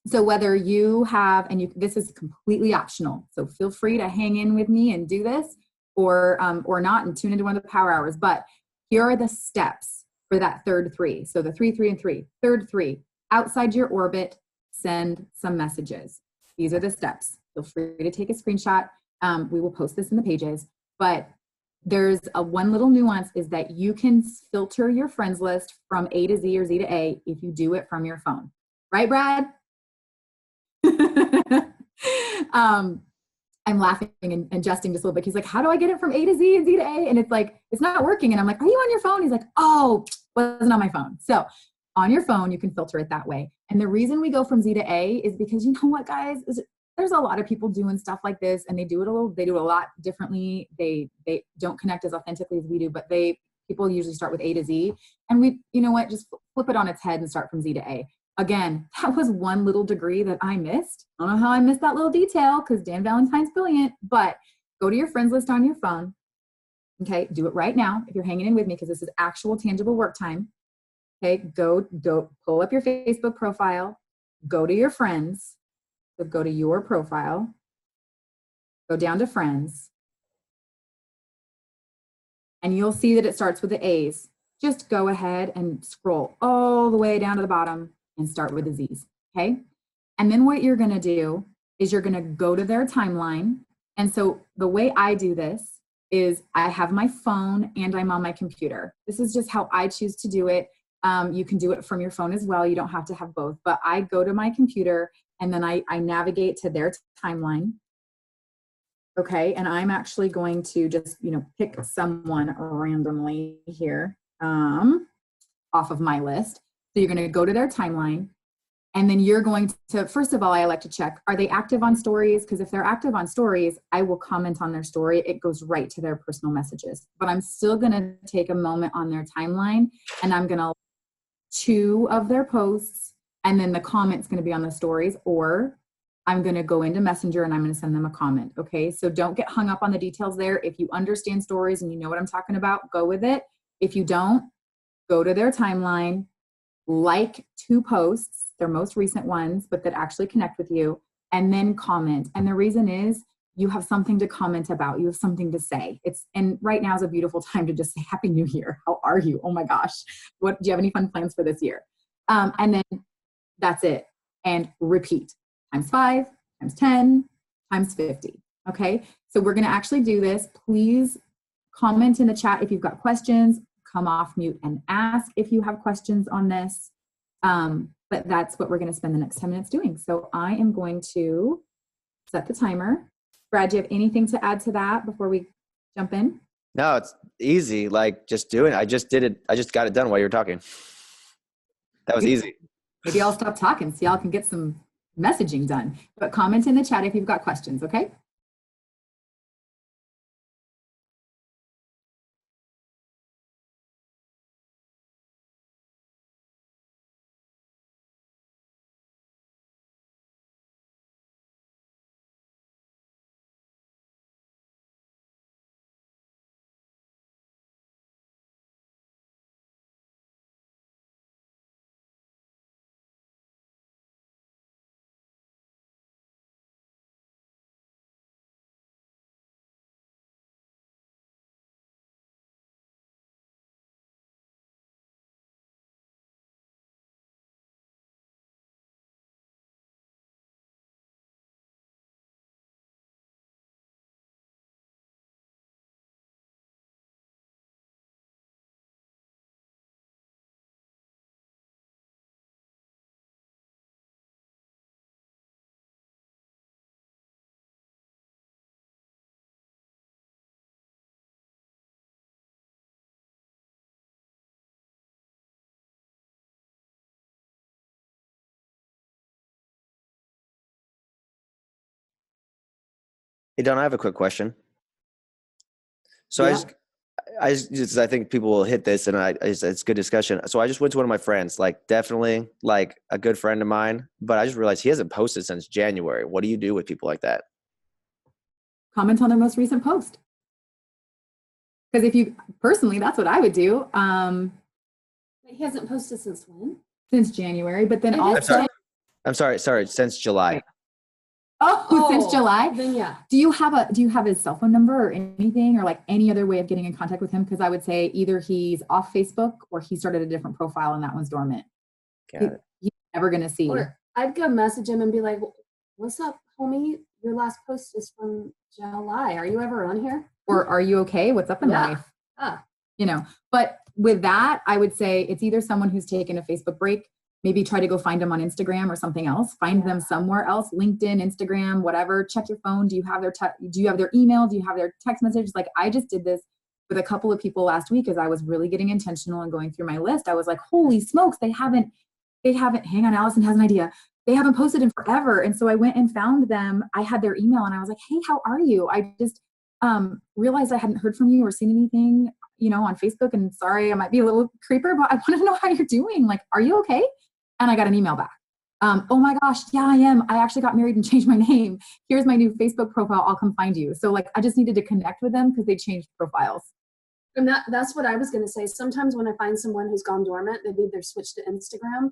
So whether you have, this is completely optional. So feel free to hang in with me and do this, or not, and tune into one of the power hours. But here are the steps for that third 3. So the 3, 3, and 3. Third 3, outside your orbit, send some messages. These are the steps. Feel free to take a screenshot. We will post this in the pages. But there's one little nuance, is that you can filter your friends list from A to Z or Z to A if you do it from your phone. Right, Brad? I'm laughing and jesting just a little bit. He's like, how do I get it from A to Z and Z to A? And it's like, it's not working. And I'm like, are you on your phone? He's like, oh, wasn't on my phone. So on your phone, you can filter it that way. And the reason we go from Z to A is because, you know what, guys, there's a lot of people doing stuff like this, and they do it a lot differently. They don't connect as authentically as we do, but people usually start with A to Z. And we, you know what, just flip it on its head and start from Z to A. Again, that was one little degree that I missed. I don't know how I missed that little detail because Dan Valentine's brilliant, but go to your friends list on your phone. Okay, do it right now if you're hanging in with me, because this is actual tangible work time. Okay, go pull up your Facebook profile, go to your friends, so go to your profile, go down to friends, and you'll see that it starts with the A's. Just go ahead and scroll all the way down to the bottom and start with the Z's, okay? And then what you're gonna do is you're gonna go to their timeline. And so the way I do this is I have my phone and I'm on my computer. This is just how I choose to do it. You can do it from your phone as well. You don't have to have both, but I go to my computer and then I navigate to their timeline. Okay, and I'm actually going to just, pick someone randomly here off of my list. So you're going to go to their timeline, and then you're going to, first of all, I like to check, are they active on stories? Because if they're active on stories, I will comment on their story. It goes right to their personal messages. But I'm still going to take a moment on their timeline, and I'm going to 2 of their posts, and then the comment's going to be on the stories, or I'm going to go into Messenger and I'm going to send them a comment. Okay, so don't get hung up on the details there. If you understand stories and you know what I'm talking about, go with it. If you don't, go to their timeline, like 2 posts, their most recent ones, but that actually connect with you, and then comment. And the reason is you have something to comment about. You have something to say. And right now is a beautiful time to just say, Happy New Year. How are you? Oh my gosh. Do you have any fun plans for this year? And then that's it. And repeat. Times 5, times 10, times 50. Okay. So we're going to actually do this. Please comment in the chat if you've got questions. Come off mute and ask if you have questions on this. But that's what we're going to spend the next 10 minutes doing. So I am going to set the timer. Brad, do you have anything to add to that before we jump in? No, it's easy. Like, just do it. I just did it. I just got it done while you were talking. That was easy. Maybe I'll stop talking so y'all can get some messaging done. But comment in the chat if you've got questions, okay? Hey, Don, I have a quick question. So Yeah. I think people will hit this, and it's good discussion. So I just went to one of my friends, like definitely like a good friend of mine, but I just realized he hasn't posted since January. What do you do with people like that? Comment on their most recent post. Because personally, that's what I would do. He hasn't posted since when? Since January, but then I also. I'm sorry, since July. Oh, since July? Then yeah. Do you have his cell phone number or anything, or like any other way of getting in contact with him? Because I would say either he's off Facebook or he started a different profile and that one's dormant. Got it. He's never going to see. Or I'd go message him and be like, what's up, homie? Your last post is from July. Are you ever on here? Or are you okay? What's up in life? Ah. But with that, I would say it's either someone who's taken a Facebook break maybe try to go find them on Instagram or something else. Find them somewhere else, LinkedIn, Instagram, whatever. Check your phone. Do you have their email? Do you have their text message? Like I just did this with a couple of people last week as I was really getting intentional and going through my list. I was like, holy smokes, they haven't, hang on, Allison has an idea. They haven't posted in forever. And so I went and found them. I had their email and I was like, hey, how are you? I just realized I hadn't heard from you or seen anything, on Facebook, and sorry, I might be a little creeper, but I want to know how you're doing. Like, are you okay? And I got an email back. Oh my gosh, yeah, I am. I actually got married and changed my name. Here's my new Facebook profile. I'll come find you. So like, I just needed to connect with them because they changed profiles. And that's what I was going to say. Sometimes when I find someone who's gone dormant, they've either switched to Instagram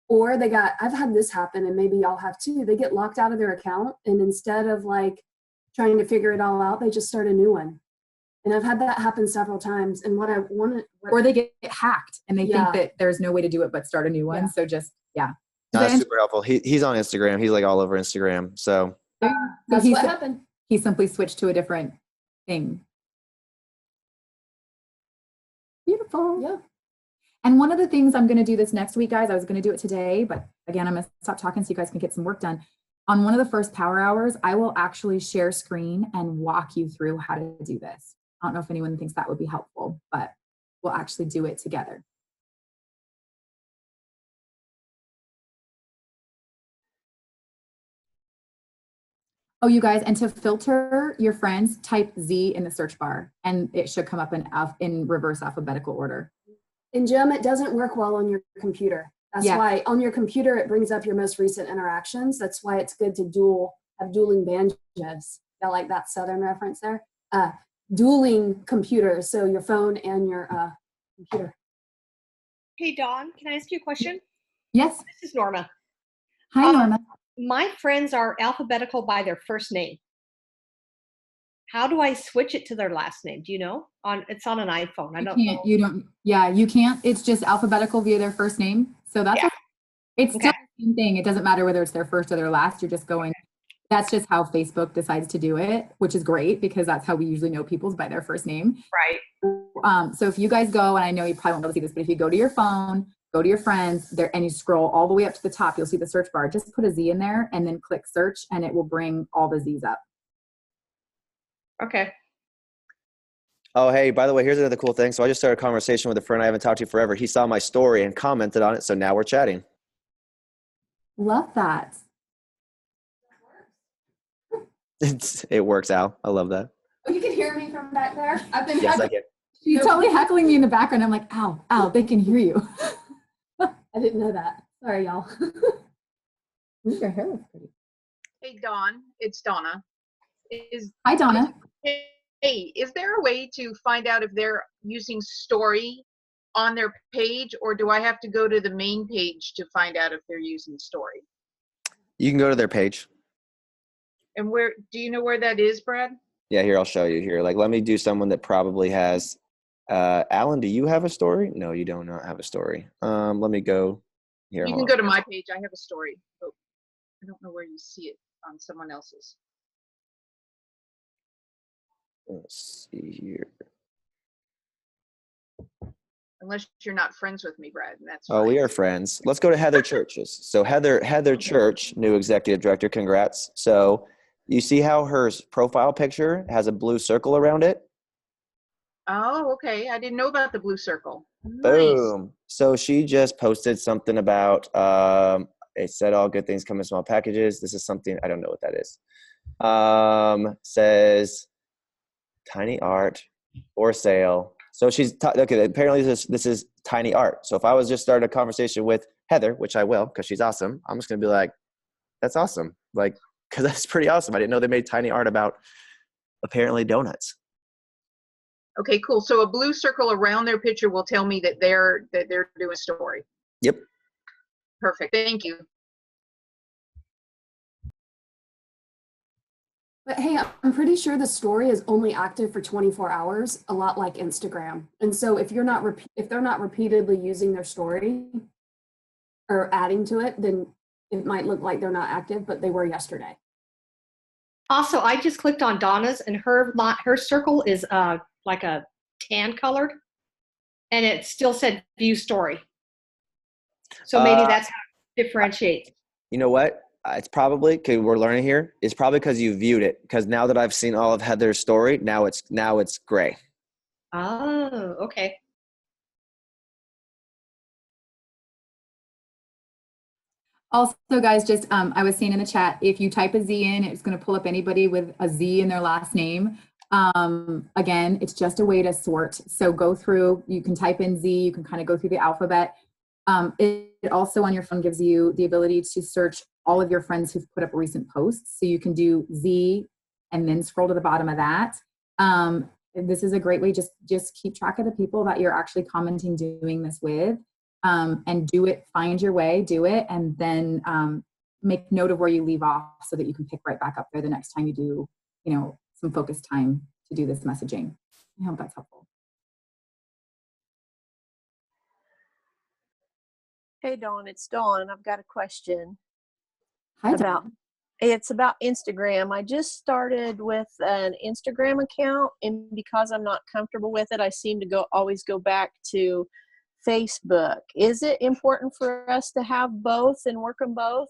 or I've had this happen, and maybe y'all have too. They get locked out of their account, and instead of like trying to figure it all out, they just start a new one. And I've had that happen several times. And or they get hacked and they think that there's no way to do it but start a new one. So just, No, that's super helpful. He's on Instagram. He's like all over Instagram. So that's what happened. He simply switched to a different thing. Beautiful. Yeah. And one of the things I'm going to do this next week, guys, I was going to do it today, but again, I'm going to stop talking so you guys can get some work done. On one of the first power hours, I will actually share screen and walk you through how to do this. I don't know if anyone thinks that would be helpful, but we'll actually do it together. Oh, you guys, and to filter your friends, type Z in the search bar, and it should come up in reverse alphabetical order. And Jim, it doesn't work well on your computer. That's why on your computer, it brings up your most recent interactions. That's why it's good to have dueling banjos. I like that Southern reference there. Dueling computers, so your phone and your computer. Hey, Dawn, can I ask you a question? Yes. This is Norma. Hi, Norma. My friends are alphabetical by their first name. How do I switch it to their last name? Do you know? It's on an iPhone. I don't know. You don't. Yeah, you can't. It's just alphabetical via their first name. So that's it's still the same thing. It doesn't matter whether it's their first or their last. You're just going. That's just how Facebook decides to do it, which is great because that's how we usually know people's by their first name. Right. So if you guys go, and I know you probably won't be able to see this, but if you go to your phone, go to your friends there, and you scroll all the way up to the top, you'll see the search bar. Just put a Z in there and then click search, and it will bring all the Z's up. Okay. Oh, hey, by the way, here's another cool thing. So I just started a conversation with a friend I haven't talked to forever. He saw my story and commented on it. So now we're chatting. Love that. It works, Al. I love that. Oh, you can hear me from back there? I've been Yes, I can. She's totally heckling me in the background. I'm like, ow, they can hear you. I didn't know that. Sorry, y'all. Your hair looks pretty. Hey, Dawn, it's Donna. Hi, Donna. Hey, is there a way to find out if they're using story on their page, or do I have to go to the main page to find out if they're using story? You can go to their page. And where, do you know where that is, Brad? Yeah, here, I'll show you here. Like, let me do someone that probably has, Alan, do you have a story? No, you do not have a story. Let me go here. You can go to my page. I have a story, but I don't know where you see it on someone else's. Let's see here. Unless you're not friends with me, Brad, and that's Oh, fine. we are friends. Let's go to Heather Church's. So Heather Church, new executive director, congrats. So you see how her profile picture has a blue circle around it? Oh, okay. I didn't know about the blue circle. Nice. Boom. So she just posted something about, it said all good things come in small packages. This is something, I don't know what that is. Says tiny art for sale. So she's, okay, apparently this is tiny art. So if I was just starting a conversation with Heather, which I will, because she's awesome, I'm just going to be like, that's awesome. Like, because that's pretty awesome. I didn't know they made tiny art about apparently donuts. Okay, cool. So a blue circle around their picture will tell me that they're doing a story. Yep. Perfect. Thank you. But hey, I'm pretty sure the story is only active for 24 hours, a lot like Instagram. And so if they're not repeatedly using their story or adding to it, then it might look like they're not active, but they were yesterday. Also, I just clicked on Donna's, and her circle is like a tan colored, and it still said view story. So maybe that's how to differentiate. You know what? It's probably, because we're learning here, it's probably because you viewed it. Because now that I've seen all of Heather's story, now it's gray. Oh, okay. Also, guys, just I was seeing in the chat, if you type a Z in, it's going to pull up anybody with a Z in their last name. Again, it's just a way to sort. So go through, you can type in Z, you can kind of go through the alphabet. It also on your phone gives you the ability to search all of your friends who've put up recent posts. So you can do Z and then scroll to the bottom of that. This is a great way, just keep track of the people that you're actually commenting doing this with. And do it, find your way, do it, and then make note of where you leave off so that you can pick right back up there the next time you do, some focused time to do this messaging. I hope that's helpful. Hey, Dawn, it's Dawn. I've got a question. Hi, Dawn. It's about Instagram. I just started with an Instagram account, and because I'm not comfortable with it, I seem to always go back to Facebook. Is it important for us to have both and work on both?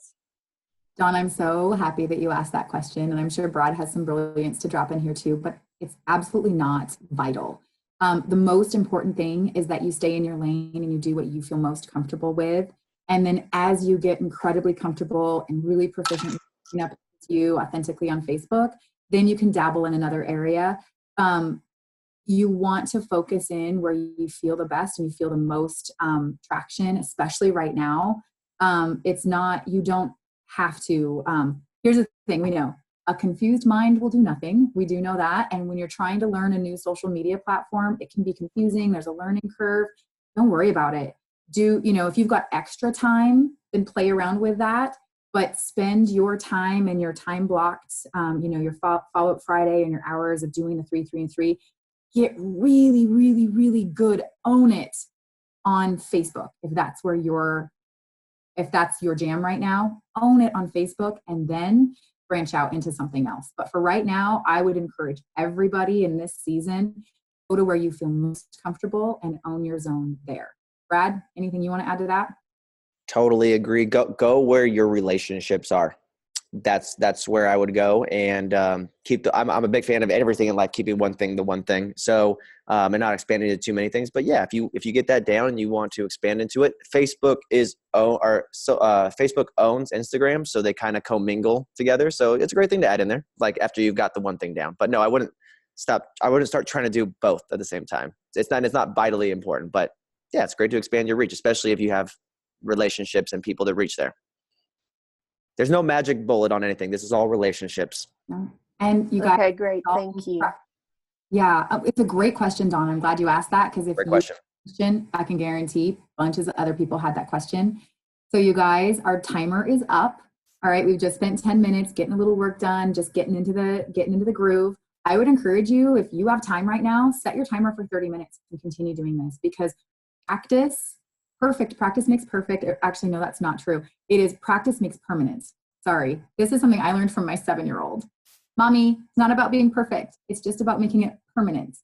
Dawn, I'm so happy that you asked that question, and I'm sure Brad has some brilliance to drop in here too, but it's absolutely not vital. The most important thing is that you stay in your lane and you do what you feel most comfortable with. And then as you get incredibly comfortable and really proficient in picking up you authentically on Facebook, then you can dabble in another area. You want to focus in where you feel the best and you feel the most traction, especially right now. It's not, you don't have to, here's the thing, we know, a confused mind will do nothing. We do know that. And when you're trying to learn a new social media platform, it can be confusing. There's a learning curve. Don't worry about it. If you've got extra time, then play around with that. But spend your time and your time blocked, your follow-up Friday and your hours of doing the 3, 3, and 3. Get really, really, really good. Own it on Facebook. If that's your jam right now, own it on Facebook and then branch out into something else. But for right now, I would encourage everybody in this season, go to where you feel most comfortable and own your zone there. Brad, anything you want to add to that? Totally agree. Go where your relationships are. That's where I would go, and I'm a big fan of everything in life, keeping one thing the one thing. So and not expanding into too many things. But yeah, if you get that down and you want to expand into it, Facebook owns Instagram, so they kind of commingle together. So it's a great thing to add in there, like after you've got the one thing down. But no, I wouldn't start trying to do both at the same time. It's not vitally important, but yeah, it's great to expand your reach, especially if you have relationships and people to reach there. There's no magic bullet on anything. This is all relationships. And you guys. Okay, great. Thank you. Yeah, it's a great question, Dawn. I'm glad you asked that, because if Great you question, I can guarantee bunches of other people had that question. So you guys, our timer is up. All right, we've just spent 10 minutes getting a little work done, just getting into the groove. I would encourage you, if you have time right now, set your timer for 30 minutes and continue doing this, because practice makes perfect. Actually, no, that's not true. It is practice makes permanent. Sorry. This is something I learned from my 7-year-old. Mommy, it's not about being perfect. It's just about making it permanent.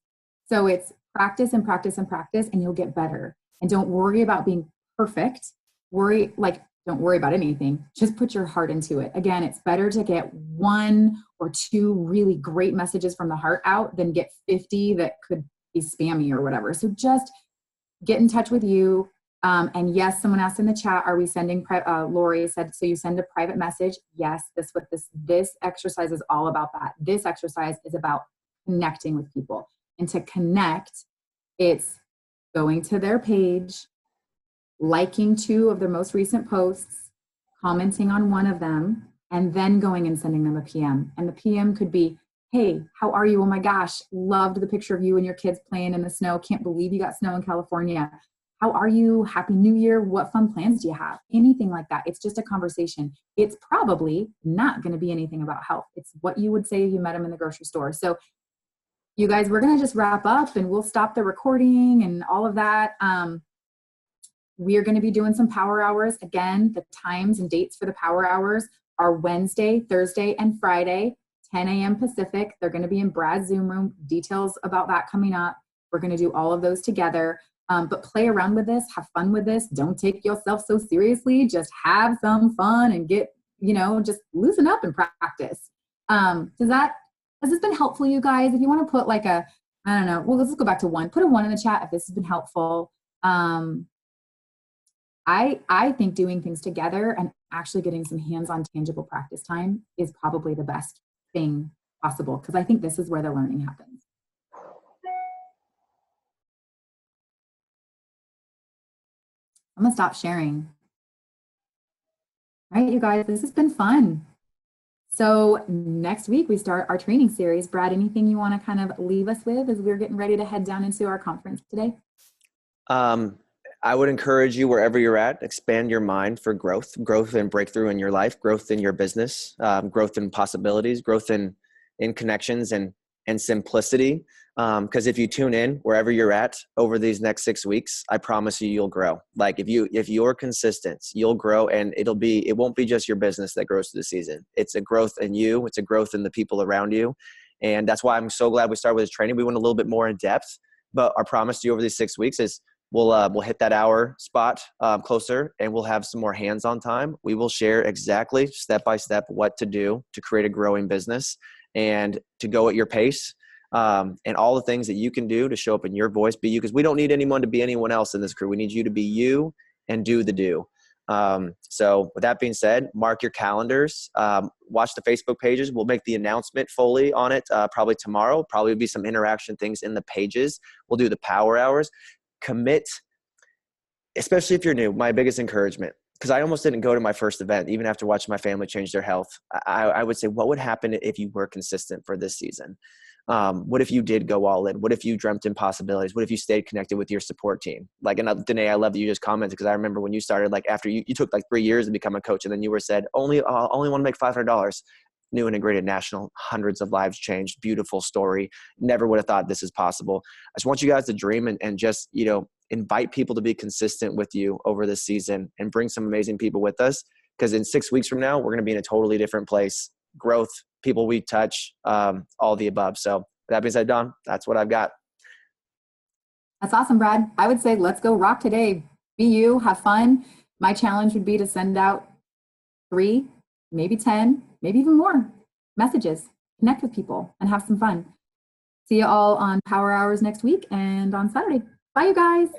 So it's practice and practice and practice, and you'll get better. And don't worry about being perfect. Don't worry about anything. Just put your heart into it. Again, it's better to get 1 or 2 really great messages from the heart out than get 50 that could be spammy or whatever. So just get in touch with you. And yes, someone asked in the chat, are we sending, Lori said, so you send a private message? Yes, this exercise is all about that. This exercise is about connecting with people. And to connect, it's going to their page, liking 2 of their most recent posts, commenting on 1 of them, and then going and sending them a PM. And the PM could be, hey, how are you? Oh my gosh, loved the picture of you and your kids playing in the snow. Can't believe you got snow in California. How are you? Happy New Year. What fun plans do you have? Anything like that. It's just a conversation. It's probably not going to be anything about health. It's what you would say if you met them in the grocery store. So you guys, we're going to just wrap up and we'll stop the recording and all of that. We are going to be doing some power hours. Again, the times and dates for the power hours are Wednesday, Thursday, and Friday, 10 a.m. Pacific. They're going to be in Brad's Zoom room. Details about that coming up. We're going to do all of those together. But play around with this, have fun with this. Don't take yourself so seriously. Just have some fun and get, just loosen up and practice. Has this been helpful, you guys? If you want to put like I don't know, well, let's go back to 1. Put a 1 in the chat if this has been helpful. I think doing things together and actually getting some hands-on tangible practice time is probably the best thing possible, because I think this is where the learning happens. I'm gonna stop sharing. All right, you guys, this has been fun. So next week we start our training series. Brad, anything you want to kind of leave us with as we're getting ready to head down into our conference today? I would encourage you, wherever you're at, expand your mind for growth and breakthrough in your life, growth in your business, growth in possibilities, growth in connections and simplicity. Because if you tune in wherever you're at over these next 6 weeks, I promise you'll grow. Like if you're consistent, you'll grow, and it won't be just your business that grows through the season. It's a growth in you. It's a growth in the people around you. And that's why I'm so glad we started with this training. We went a little bit more in depth, but our promise to you over these 6 weeks is we'll hit that hour spot closer, and we'll have some more hands-on time. We will share exactly step by step what to do to create a growing business and to go at your pace, and all the things that you can do to show up in your voice, be you, because we don't need anyone to be anyone else in this crew. We need you to be you and do the do. So with that being said, mark your calendars, watch the Facebook pages. We'll make the announcement fully on it probably tomorrow. Probably be some interaction things in the pages. We'll do the power hours. Commit, especially if you're new. My biggest encouragement, because I almost didn't go to my first event, even after watching my family change their health. I would say, what would happen if you were consistent for this season? What if you did go all in? What if you dreamt in possibilities? What if you stayed connected with your support team? Like, and Danae, I love that you just commented, because I remember when you started, like after you took like 3 years to become a coach, and then you were said, only want to make $500. New Integrated National, hundreds of lives changed. Beautiful story. Never would have thought this is possible. I just want you guys to dream and just, invite people to be consistent with you over this season and bring some amazing people with us. Because in 6 weeks from now, we're going to be in a totally different place. Growth, people we touch, all the above. So with that being said, Dawn, that's what I've got. That's awesome, Brad. I would say let's go rock today. Be you, have fun. My challenge would be to send out 3, maybe 10, maybe even more messages. Connect with people and have some fun. See you all on Power Hours next week and on Saturday. Bye, you guys.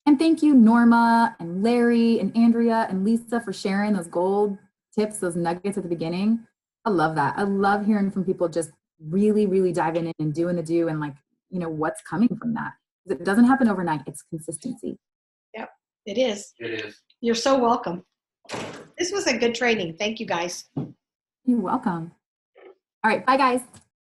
And thank you, Norma and Larry and Andrea and Lisa, for sharing those gold tips, those nuggets at the beginning. I love that. I love hearing from people just really, really diving in and doing the do and what's coming from that. It doesn't happen overnight. It's consistency. Yep, it is. It is. You're so welcome. This was a good training. Thank you, guys. You're welcome. All right. Bye, guys.